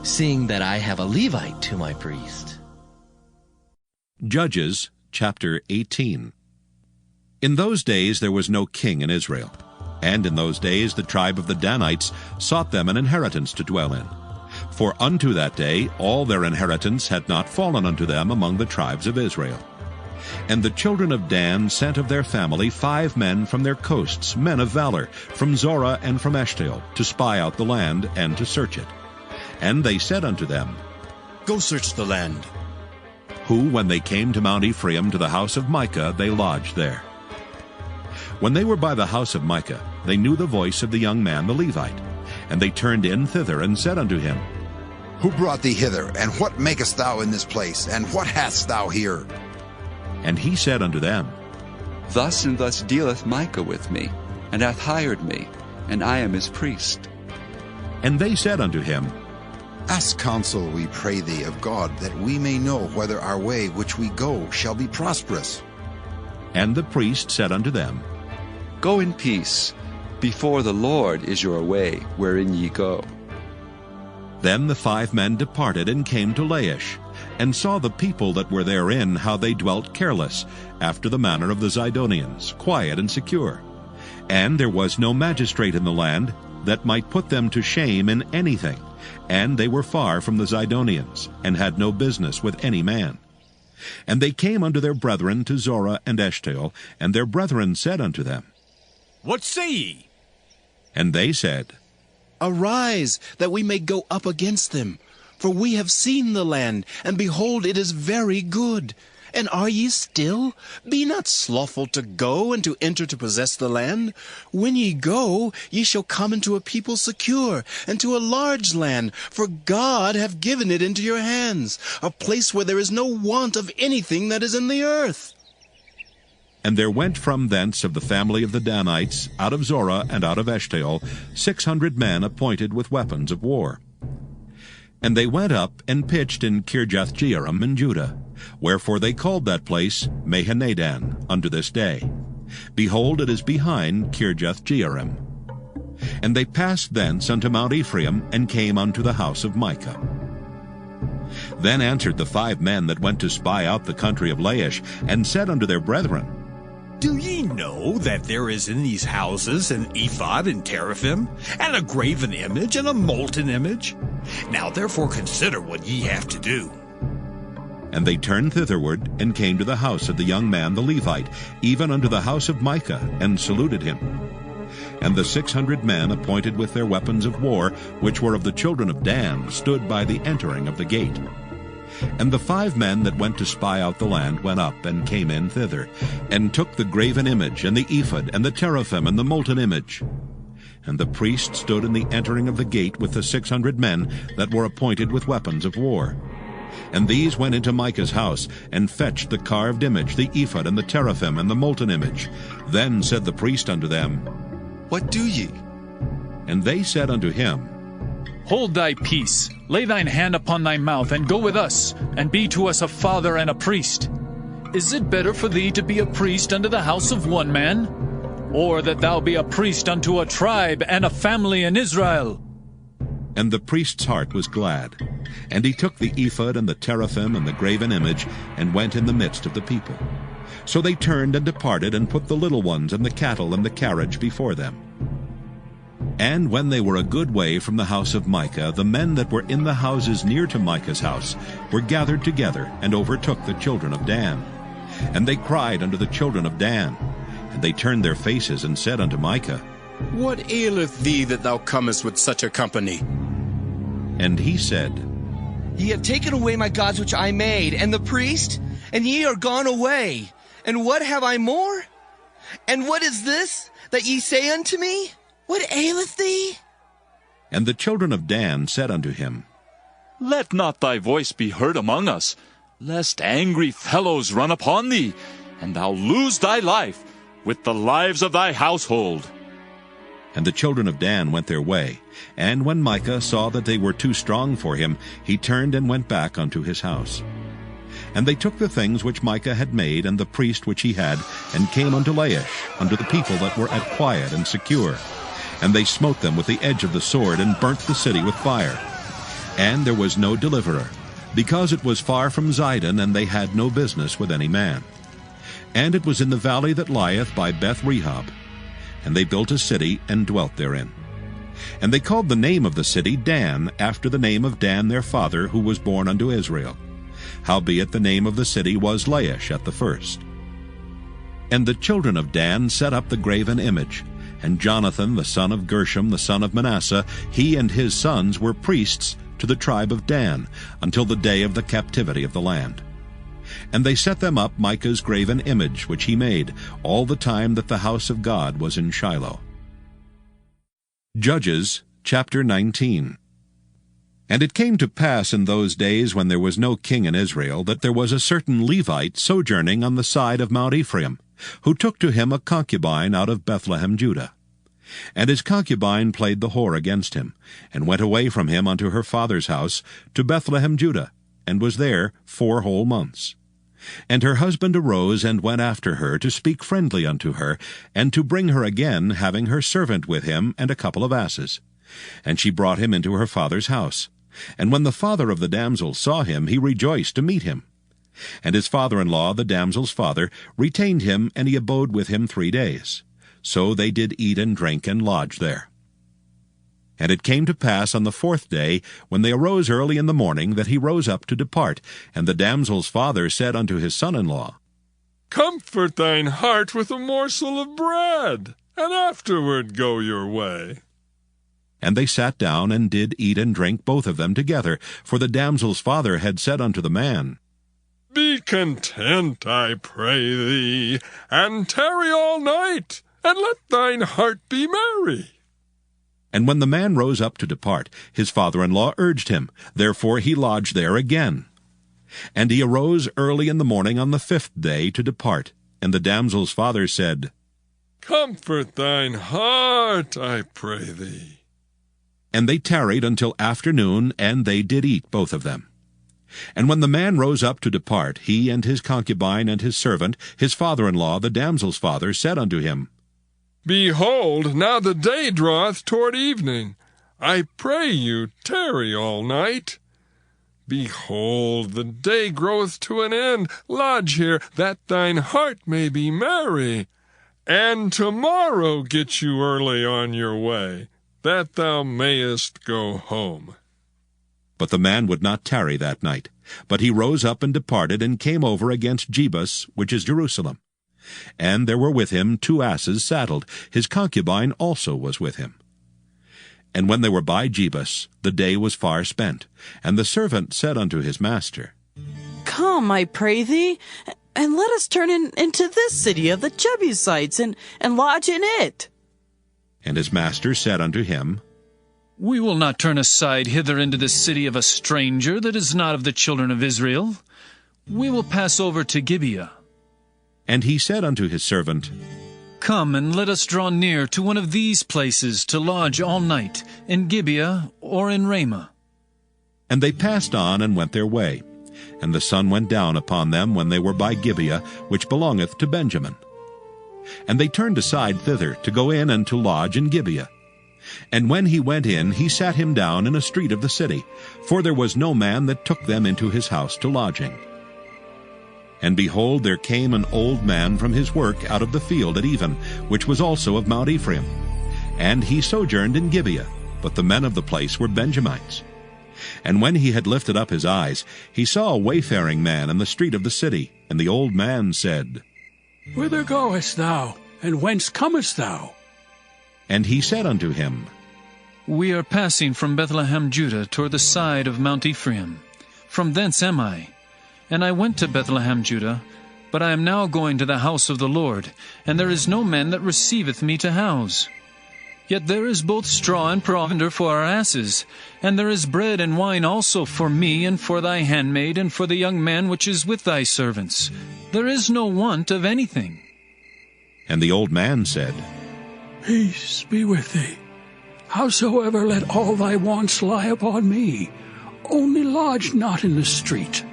seeing that I have a Levite to my priest. Judges chapter 18. In those days there was no king in Israel. And in those days the tribe of the Danites sought them an inheritance to dwell in. For unto that day all their inheritance had not fallen unto them among the tribes of Israel. And the children of Dan sent of their family 5 men from their coasts, men of valor, from Zorah and from Eshtaol, to spy out the land and to search it. And they said unto them, Go search the land. Who, when they came to Mount Ephraim, to the house of Micah, they lodged there. When they were by the house of Micah, they knew the voice of the young man the Levite. And they turned in thither, and said unto him, Who brought thee hither, and what makest thou in this place, and what hast thou here? And he said unto them, Thus and thus dealeth Micah with me, and hath hired me, and I am his priest. And they said unto him, Ask counsel, we pray thee, of God, that we may know whether our way which we go shall be prosperous. And the priest said unto them, Go in peace. Before the Lord is your way, wherein ye go. Then the 5 men departed, and came to Laish, and saw the people that were therein, how they dwelt careless, after the manner of the Zidonians, quiet and secure. And there was no magistrate in the land that might put them to shame in anything, and they were far from the Zidonians, and had no business with any man. And they came unto their brethren to Zorah and Eshtaol, and their brethren said unto them, What say ye? And they said, Arise, that we may go up against them. For we have seen the land, and behold, it is very good. And are ye still? Be not slothful to go and to enter to possess the land. When ye go, ye shall come into a people secure, and to a large land, for God hath given it into your hands, a place where there is no want of anything that is in the earth. And there went from thence of the family of the Danites, out of Zorah and out of Eshtaol, 600 men appointed with weapons of war. And they went up and pitched in Kirjath-jearim in Judah, wherefore they called that place Mahanadan unto this day. Behold, it is behind Kirjath-jearim. And they passed thence unto Mount Ephraim, and came unto the house of Micah. Then answered the 5 men that went to spy out the country of Laish, and said unto their brethren, Do ye know that there is in these houses an ephod and teraphim, and a graven image and a molten image? Now therefore consider what ye have to do. And they turned thitherward, and came to the house of the young man the Levite, even unto the house of Micah, and saluted him. And the 600 men appointed with their weapons of war, which were of the children of Dan, stood by the entering of the gate. And the 5 men that went to spy out the land went up, and came in thither, and took the graven image, and the ephod, and the teraphim, and the molten image. And the priest stood in the entering of the gate with the 600 men that were appointed with weapons of war. And these went into Micah's house, and fetched the carved image, the ephod, and the teraphim, and the molten image. Then said the priest unto them, What do ye? And they said unto him, Hold thy peace, lay thine hand upon thy mouth, and go with us, and be to us a father and a priest. Is it better for thee to be a priest unto the house of one man, or that thou be a priest unto a tribe and a family in Israel? And the priest's heart was glad. And he took the ephod and the teraphim and the graven image, and went in the midst of the people. So they turned and departed, and put the little ones and the cattle and the carriage before them. And when they were a good way from the house of Micah, the men that were in the houses near to Micah's house were gathered together, and overtook the children of Dan. And they cried unto the children of Dan. And they turned their faces, and said unto Micah, What aileth thee that thou comest with such a company? And he said, Ye have taken away my gods which I made, and the priest, and ye are gone away. And what have I more? And what is this that ye say unto me? What aileth thee? And the children of Dan said unto him, Let not thy voice be heard among us, lest angry fellows run upon thee, and thou lose thy life with the lives of thy household. And the children of Dan went their way. And when Micah saw that they were too strong for him, he turned and went back unto his house. And they took the things which Micah had made, and the priest which he had, and came unto Laish, unto the people that were at quiet and secure. And they smote them with the edge of the sword, and burnt the city with fire. And there was no deliverer, because it was far from Zidon, and they had no business with any man. And it was in the valley that lieth by Beth-rehob. And they built a city, and dwelt therein. And they called the name of the city Dan, after the name of Dan their father, who was born unto Israel. Howbeit the name of the city was Laish at the first. And the children of Dan set up the graven image. And Jonathan the son of Gershom the son of Manasseh, he and his sons were priests to the tribe of Dan, until the day of the captivity of the land. And they set them up Micah's graven image, which he made, all the time that the house of God was in Shiloh. Judges chapter 19. And it came to pass in those days, when there was no king in Israel, that there was a certain Levite sojourning on the side of Mount Ephraim, who took to him a concubine out of Bethlehem, Judah. And his concubine played the whore against him, and went away from him unto her father's house to Bethlehem, Judah, and was there 4 whole months. And her husband arose and went after her to speak friendly unto her, and to bring her again, having her servant with him and a couple of asses. And she brought him into her father's house. And when the father of the damsel saw him, he rejoiced to meet him. And his father-in-law, the damsel's father, retained him, and he abode with him 3 days. So they did eat and drink and lodge there. And it came to pass on the 4th day, when they arose early in the morning, that he rose up to depart. And the damsel's father said unto his son-in-law, Comfort thine heart with a morsel of bread, and afterward go your way. And they sat down, and did eat and drink both of them together. For the damsel's father had said unto the man, Be content, I pray thee, and tarry all night, and let thine heart be merry. And when the man rose up to depart, his father-in-law urged him. Therefore he lodged there again. And he arose early in the morning on the 5th day to depart. And the damsel's father said, Comfort thine heart, I pray thee. And they tarried until afternoon, and they did eat both of them. And when the man rose up to depart, he and his concubine and his servant, his father-in-law, the damsel's father, said unto him, Behold, now the day draweth toward evening. I pray you, tarry all night. Behold, the day groweth to an end. Lodge here, that thine heart may be merry. and tomorrow get you early on your way, that thou mayest go home. But the man would not tarry that night, but he rose up and departed, and came over against Jebus, which is Jerusalem. And there were with him 2 asses saddled. His concubine also was with him. And when they were by Jebus, the day was far spent. And the servant said unto his master, Come, I pray thee, and let us turn into this city of the Jebusites, and lodge in it. And his master said unto him, We will not turn aside hither into the city of a stranger that is not of the children of Israel. We will pass over to Gibeah. And he said unto his servant, Come, and let us draw near to one of these places to lodge all night, in Gibeah or in Ramah. And they passed on and went their way. And the sun went down upon them when they were by Gibeah, which belongeth to Benjamin. And they turned aside thither to go in and to lodge in Gibeah. And when he went in, he sat him down in a street of the city, for there was no man that took them into his house to lodging. And behold, there came an old man from his work out of the field at even, which was also of Mount Ephraim. And he sojourned in Gibeah, but the men of the place were Benjamites. And when he had lifted up his eyes, he saw a wayfaring man in the street of the city. And the old man said, Whither goest thou, and whence comest thou? And he said unto him, We are passing from Bethlehem, Judah, toward the side of Mount Ephraim. From thence am I. And I went to Bethlehem, Judah, but I am now going to the house of the Lord, and there is no man that receiveth me to house. Yet there is both straw and provender for our asses, and there is bread and wine also for me, and for thy handmaid, and for the young man which is with thy servants. There is no want of anything. And the old man said, Peace be with thee. Howsoever, let all thy wants lie upon me. Only lodge not in the street.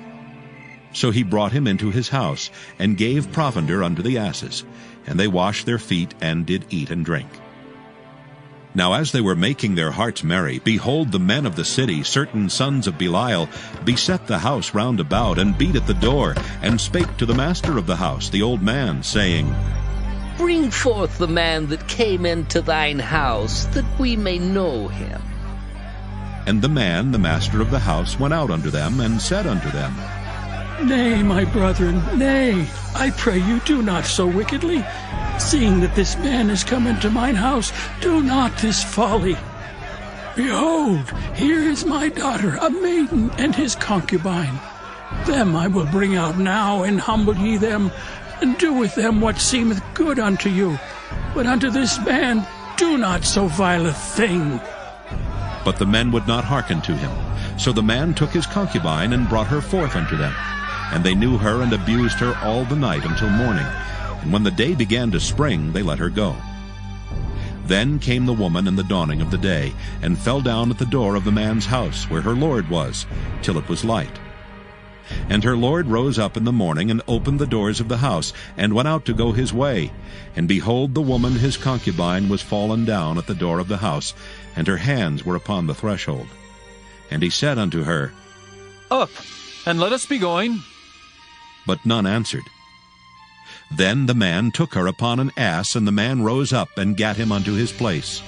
So he brought him into his house, and gave provender unto the asses. And they washed their feet, and did eat and drink. Now as they were making their hearts merry, behold, the men of the city, certain sons of Belial, beset the house round about, and beat at the door, and spake to the master of the house, the old man, saying, Bring forth the man that came into thine house, that we may know him. And the man, the master of the house, went out unto them, and said unto them, Nay, my brethren, nay, I pray you, do not so wickedly. Seeing that this man is come into mine house, do not this folly. Behold, here is my daughter, a maiden, and his concubine. Them I will bring out now, and humble ye them, and do with them what seemeth good unto you. But unto this man do not so vile a thing. But the men would not hearken to him. So the man took his concubine, and brought her forth unto them. And they knew her, and abused her all the night until morning. And when the day began to spring, they let her go. Then came the woman in the dawning of the day, and fell down at the door of the man's house, where her lord was, till it was light. And her lord rose up in the morning, and opened the doors of the house, and went out to go his way. And behold, the woman his concubine was fallen down at the door of the house, and her hands were upon the threshold. And he said unto her, Up, and let us be going. But none answered. Then the man took her upon an ass, and the man rose up, and gat him unto his place.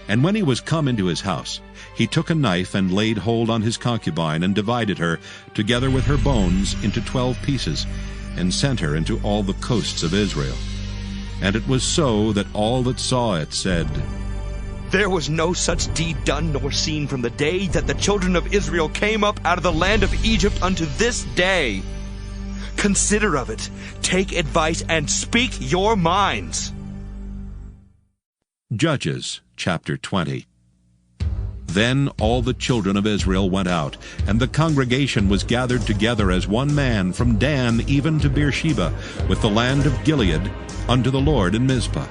And when he was come into his house, he took a knife, and laid hold on his concubine, and divided her, together with her bones, into 12 pieces, and sent her into all the coasts of Israel. And it was so that all that saw it said, There was no such deed done nor seen from the day that the children of Israel came up out of the land of Egypt unto this day. Consider of it, take advice, and speak your minds. Judges chapter 20. Then all the children of Israel went out, and the congregation was gathered together as one man from Dan even to Beersheba, with the land of Gilead, unto the Lord in Mizpah.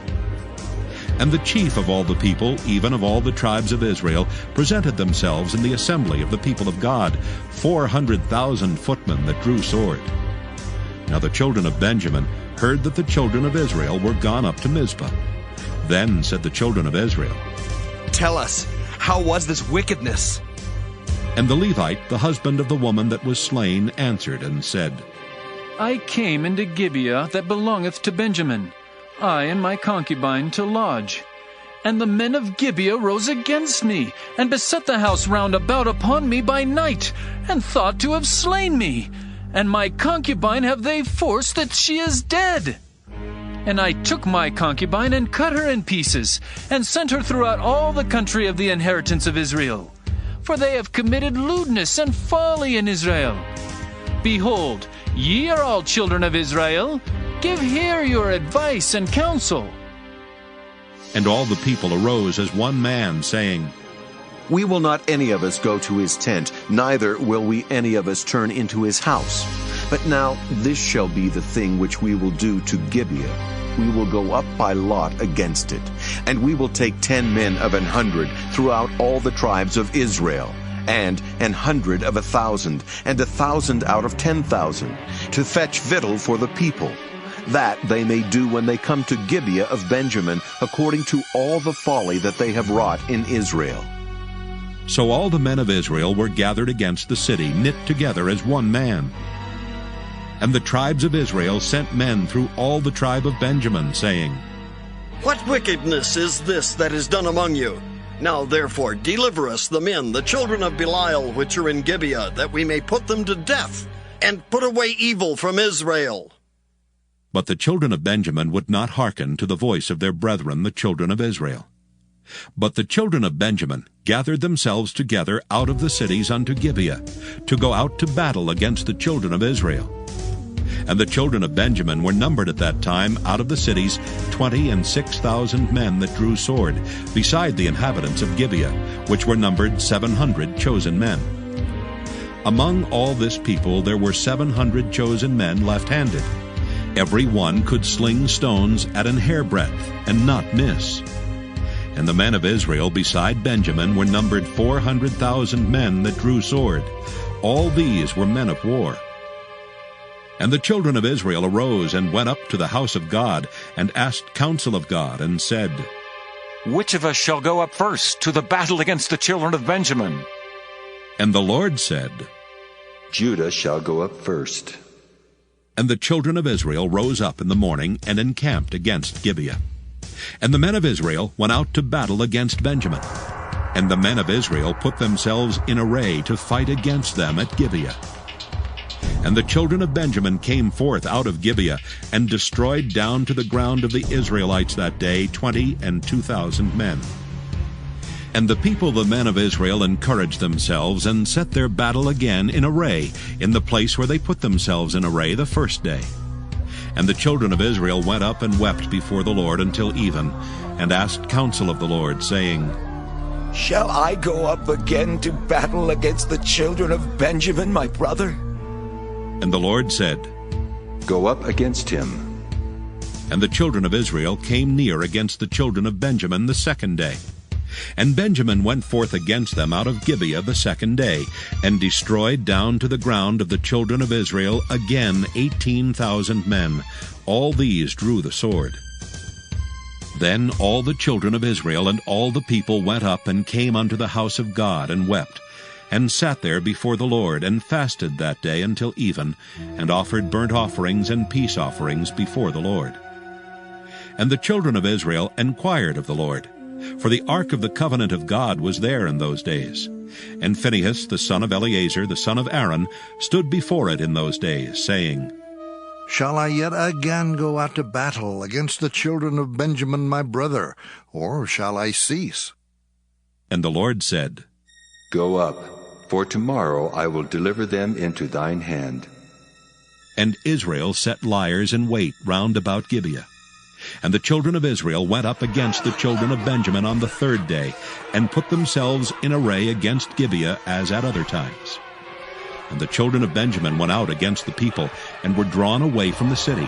And the chief of all the people, even of all the tribes of Israel, presented themselves in the assembly of the people of God, 400,000 footmen that drew sword. Now the children of Benjamin heard that the children of Israel were gone up to Mizpah. Then said the children of Israel, Tell us, how was this wickedness? And the Levite, the husband of the woman that was slain, answered and said, I came into Gibeah that belongeth to Benjamin, I and my concubine, to lodge. And the men of Gibeah rose against me, and beset the house round about upon me by night, and thought to have slain me. And my concubine have they forced that she is dead. And I took my concubine and cut her in pieces, and sent her throughout all the country of the inheritance of Israel. For they have committed lewdness and folly in Israel. Behold, ye are all children of Israel. Give here your advice and counsel. And all the people arose as one man, saying, We will not any of us go to his tent, neither will we any of us turn into his house. But now this shall be the thing which we will do to Gibeah. We will go up by lot against it, and we will take 10 men of 100 throughout all the tribes of Israel, and 100 of 1,000, and 1,000 out of 10,000, to fetch victual for the people, that they may do when they come to Gibeah of Benjamin, according to all the folly that they have wrought in Israel. So all the men of Israel were gathered against the city, knit together as one man. And the tribes of Israel sent men through all the tribe of Benjamin, saying, What wickedness is this that is done among you? Now therefore deliver us the men, the children of Belial, which are in Gibeah, that we may put them to death, and put away evil from Israel. But the children of Benjamin would not hearken to the voice of their brethren, the children of Israel. But the children of Benjamin gathered themselves together out of the cities unto Gibeah, to go out to battle against the children of Israel. And the children of Benjamin were numbered at that time out of the cities 26,000 men that drew sword, beside the inhabitants of Gibeah, which were numbered 700 chosen men. Among all this people there were 700 chosen men left-handed. Every one could sling stones at an hairbreadth, and not miss. And the men of Israel beside Benjamin were numbered 400,000 men that drew sword. All these were men of war. And the children of Israel arose and went up to the house of God, and asked counsel of God, and said, Which of us shall go up first to the battle against the children of Benjamin? And the Lord said, Judah shall go up first. And the children of Israel rose up in the morning, and encamped against Gibeah. And the men of Israel went out to battle against Benjamin. And the men of Israel put themselves in array to fight against them at Gibeah. And the children of Benjamin came forth out of Gibeah, and destroyed down to the ground of the Israelites that day 22,000 men. And the people, the men of Israel, encouraged themselves, and set their battle again in array, in the place where they put themselves in array the first day. And the children of Israel went up and wept before the Lord until even, and asked counsel of the Lord, saying, Shall I go up again to battle against the children of Benjamin, my brother? And the Lord said, Go up against him. And the children of Israel came near against the children of Benjamin the second day. And Benjamin went forth against them out of Gibeah the second day, and destroyed down to the ground of the children of Israel again 18,000 men. All these drew the sword. Then all the children of Israel and all the people went up and came unto the house of God, and wept, and sat there before the Lord, and fasted that day until even, and offered burnt offerings and peace offerings before the Lord. And the children of Israel enquired of the Lord, for the ark of the covenant of God was there in those days. And Phinehas, the son of Eleazar, the son of Aaron, stood before it in those days, saying, Shall I yet again go out to battle against the children of Benjamin my brother, or shall I cease? And the Lord said, Go up, for tomorrow I will deliver them into thine hand. And Israel set liers in wait round about Gibeah. And the children of Israel went up against the children of Benjamin on the third day, and put themselves in array against Gibeah as at other times. And the children of Benjamin went out against the people, and were drawn away from the city.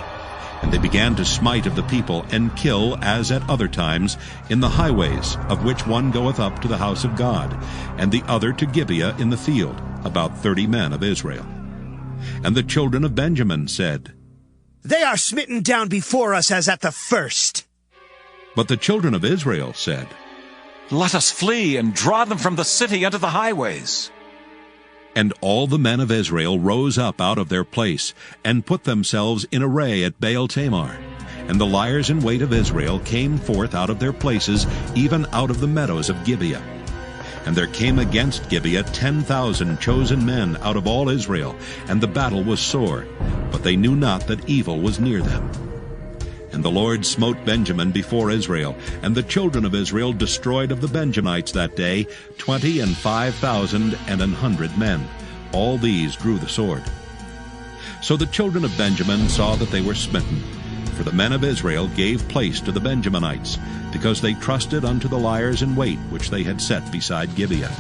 And they began to smite of the people, and kill as at other times in the highways, of which one goeth up to the house of God, and the other to Gibeah in the field, about 30 men of Israel. And the children of Benjamin said, They are smitten down before us as at the first. But the children of Israel said, Let us flee, and draw them from the city unto the highways. And all the men of Israel rose up out of their place, and put themselves in array at Baal Tamar. And the liers in wait of Israel came forth out of their places, even out of the meadows of Gibeah. And there came against Gibeah 10,000 chosen men out of all Israel, and the battle was sore, but they knew not that evil was near them. And the Lord smote Benjamin before Israel, and the children of Israel destroyed of the Benjamites that day 25,100 men. All these drew the sword. So the children of Benjamin saw that they were smitten, for the men of Israel gave place to the Benjaminites, because they trusted unto the liers in wait which they had set beside Gibeah.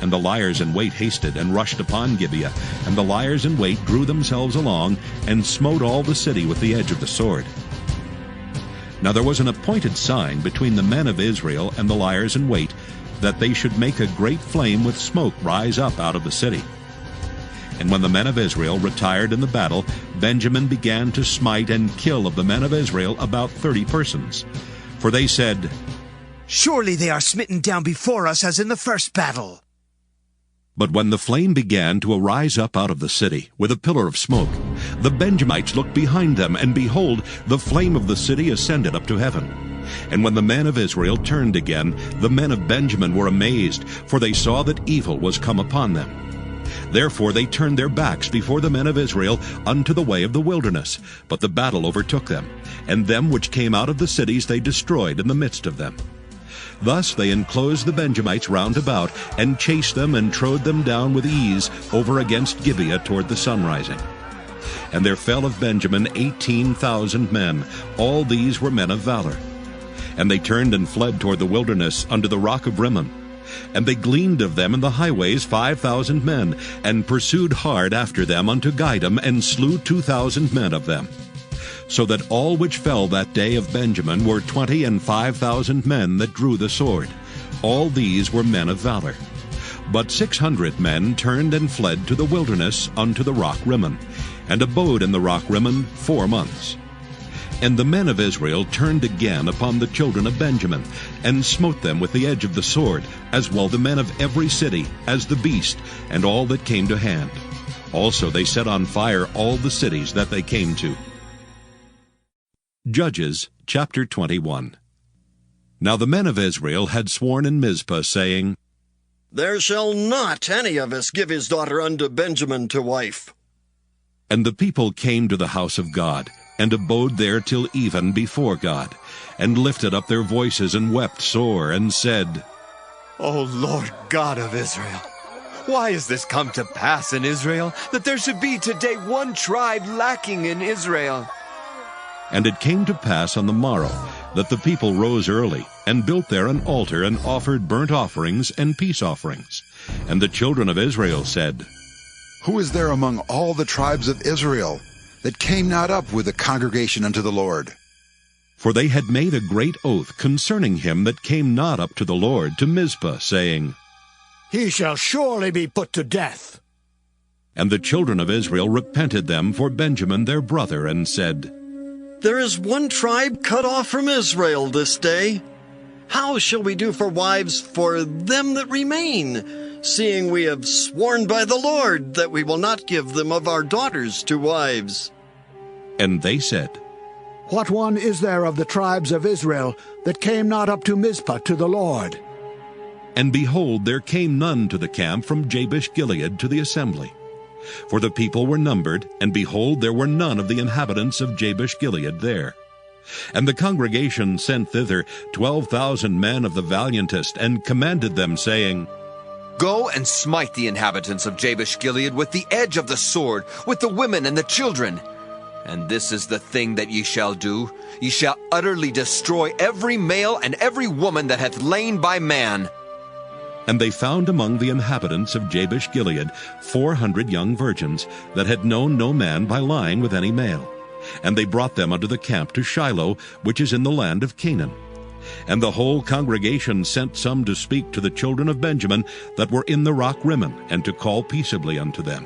And the liers in wait hasted and rushed upon Gibeah, and the liers in wait drew themselves along, and smote all the city with the edge of the sword. Now there was an appointed sign between the men of Israel and the liers in wait, that they should make a great flame with smoke rise up out of the city. And when the men of Israel retired in the battle, Benjamin began to smite and kill of the men of Israel about 30 persons. For they said, Surely they are smitten down before us as in the first battle. But when the flame began to arise up out of the city with a pillar of smoke, the Benjamites looked behind them, and behold, the flame of the city ascended up to heaven. And when the men of Israel turned again, the men of Benjamin were amazed, for they saw that evil was come upon them. Therefore they turned their backs before the men of Israel unto the way of the wilderness. But the battle overtook them, and them which came out of the cities they destroyed in the midst of them. Thus they enclosed the Benjamites round about, and chased them and trode them down with ease over against Gibeah toward the sunrising. And there fell of Benjamin 18,000 men. All these were men of valor. And they turned and fled toward the wilderness unto the rock of Rimmon. And they gleaned of them in the highways 5,000 men, and pursued hard after them unto Gidom, and slew 2,000 men of them. So that all which fell that day of Benjamin were 25,000 men that drew the sword. All these were men of valor. But 600 men turned and fled to the wilderness unto the rock Rimmon, and abode in the rock Rimmon 4 months. And the men of Israel turned again upon the children of Benjamin, and smote them with the edge of the sword, as well the men of every city, as the beast, and all that came to hand. Also they set on fire all the cities that they came to. Judges chapter 21. Now the men of Israel had sworn in Mizpah, saying, There shall not any of us give his daughter unto Benjamin to wife. And the people came to the house of God, and abode there till even before God, and lifted up their voices, and wept sore, and said, O Lord God of Israel, why is this come to pass in Israel, that there should be today one tribe lacking in Israel? And it came to pass on the morrow that the people rose early, and built there an altar, and offered burnt offerings and peace offerings. And the children of Israel said, Who is there among all the tribes of Israel that came not up with the congregation unto the Lord? For they had made a great oath concerning him that came not up to the Lord to Mizpah, saying, He shall surely be put to death. And the children of Israel repented them for Benjamin their brother, and said, There is one tribe cut off from Israel this day. How shall we do for wives for them that remain, seeing we have sworn by the Lord that we will not give them of our daughters to wives? And they said, What one is there of the tribes of Israel that came not up to Mizpah to the Lord? And behold, there came none to the camp from Jabesh-Gilead to the assembly. For the people were numbered, and behold, there were none of the inhabitants of Jabesh-Gilead there. And the congregation sent thither 12,000 men of the valiantest, and commanded them, saying, Go and smite the inhabitants of Jabesh-Gilead with the edge of the sword, with the women and the children. And this is the thing that ye shall do. Ye shall utterly destroy every male and every woman that hath lain by man. And they found among the inhabitants of Jabesh-Gilead 400 young virgins, that had known no man by lying with any male. And they brought them unto the camp to Shiloh, which is in the land of Canaan. And the whole congregation sent some to speak to the children of Benjamin that were in the rock Rimmon, and to call peaceably unto them.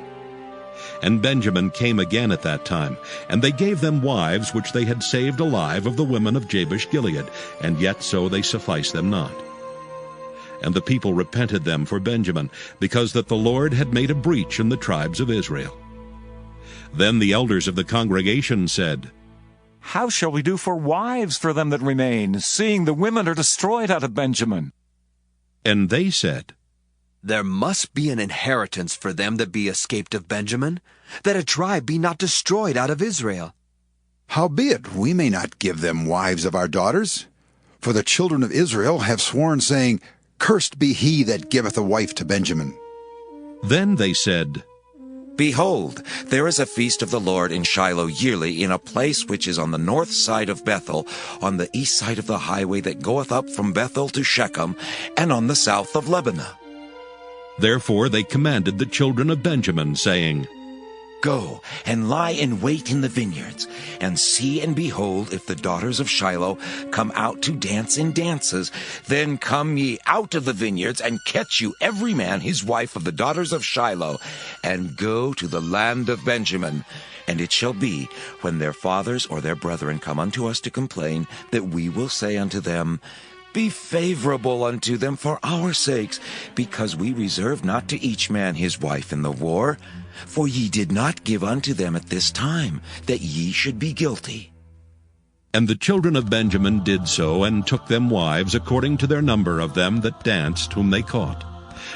And Benjamin came again at that time, and they gave them wives which they had saved alive of the women of Jabesh-Gilead, and yet so they sufficed them not. And the people repented them for Benjamin, because that the Lord had made a breach in the tribes of Israel. Then the elders of the congregation said, How shall we do for wives for them that remain, seeing the women are destroyed out of Benjamin? And they said, There must be an inheritance for them that be escaped of Benjamin, that a tribe be not destroyed out of Israel. Howbeit, we may not give them wives of our daughters. For the children of Israel have sworn, saying, Cursed be he that giveth a wife to Benjamin. Then they said, Behold, there is a feast of the Lord in Shiloh yearly, in a place which is on the north side of Bethel, on the east side of the highway that goeth up from Bethel to Shechem, and on the south of Lebanon. Therefore they commanded the children of Benjamin, saying, Go and lie in wait in the vineyards, and see and behold, if the daughters of Shiloh come out to dance in dances, then come ye out of the vineyards, and catch you every man his wife of the daughters of Shiloh, and go to the land of Benjamin. And it shall be, when their fathers or their brethren come unto us to complain, that we will say unto them, Be favorable unto them for our sakes, because we reserve not to each man his wife in the war. For ye did not give unto them at this time, that ye should be guilty. And the children of Benjamin did so, and took them wives according to their number of them that danced, whom they caught.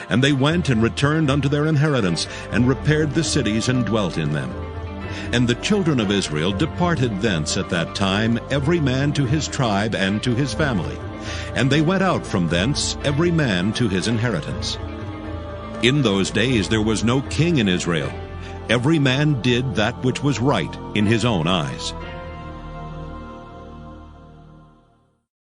And they went and returned unto their inheritance, and repaired the cities, and dwelt in them. And the children of Israel departed thence at that time, every man to his tribe and to his family. And they went out from thence, every man to his inheritance. In those days there was no king in Israel. Every man did that which was right in his own eyes.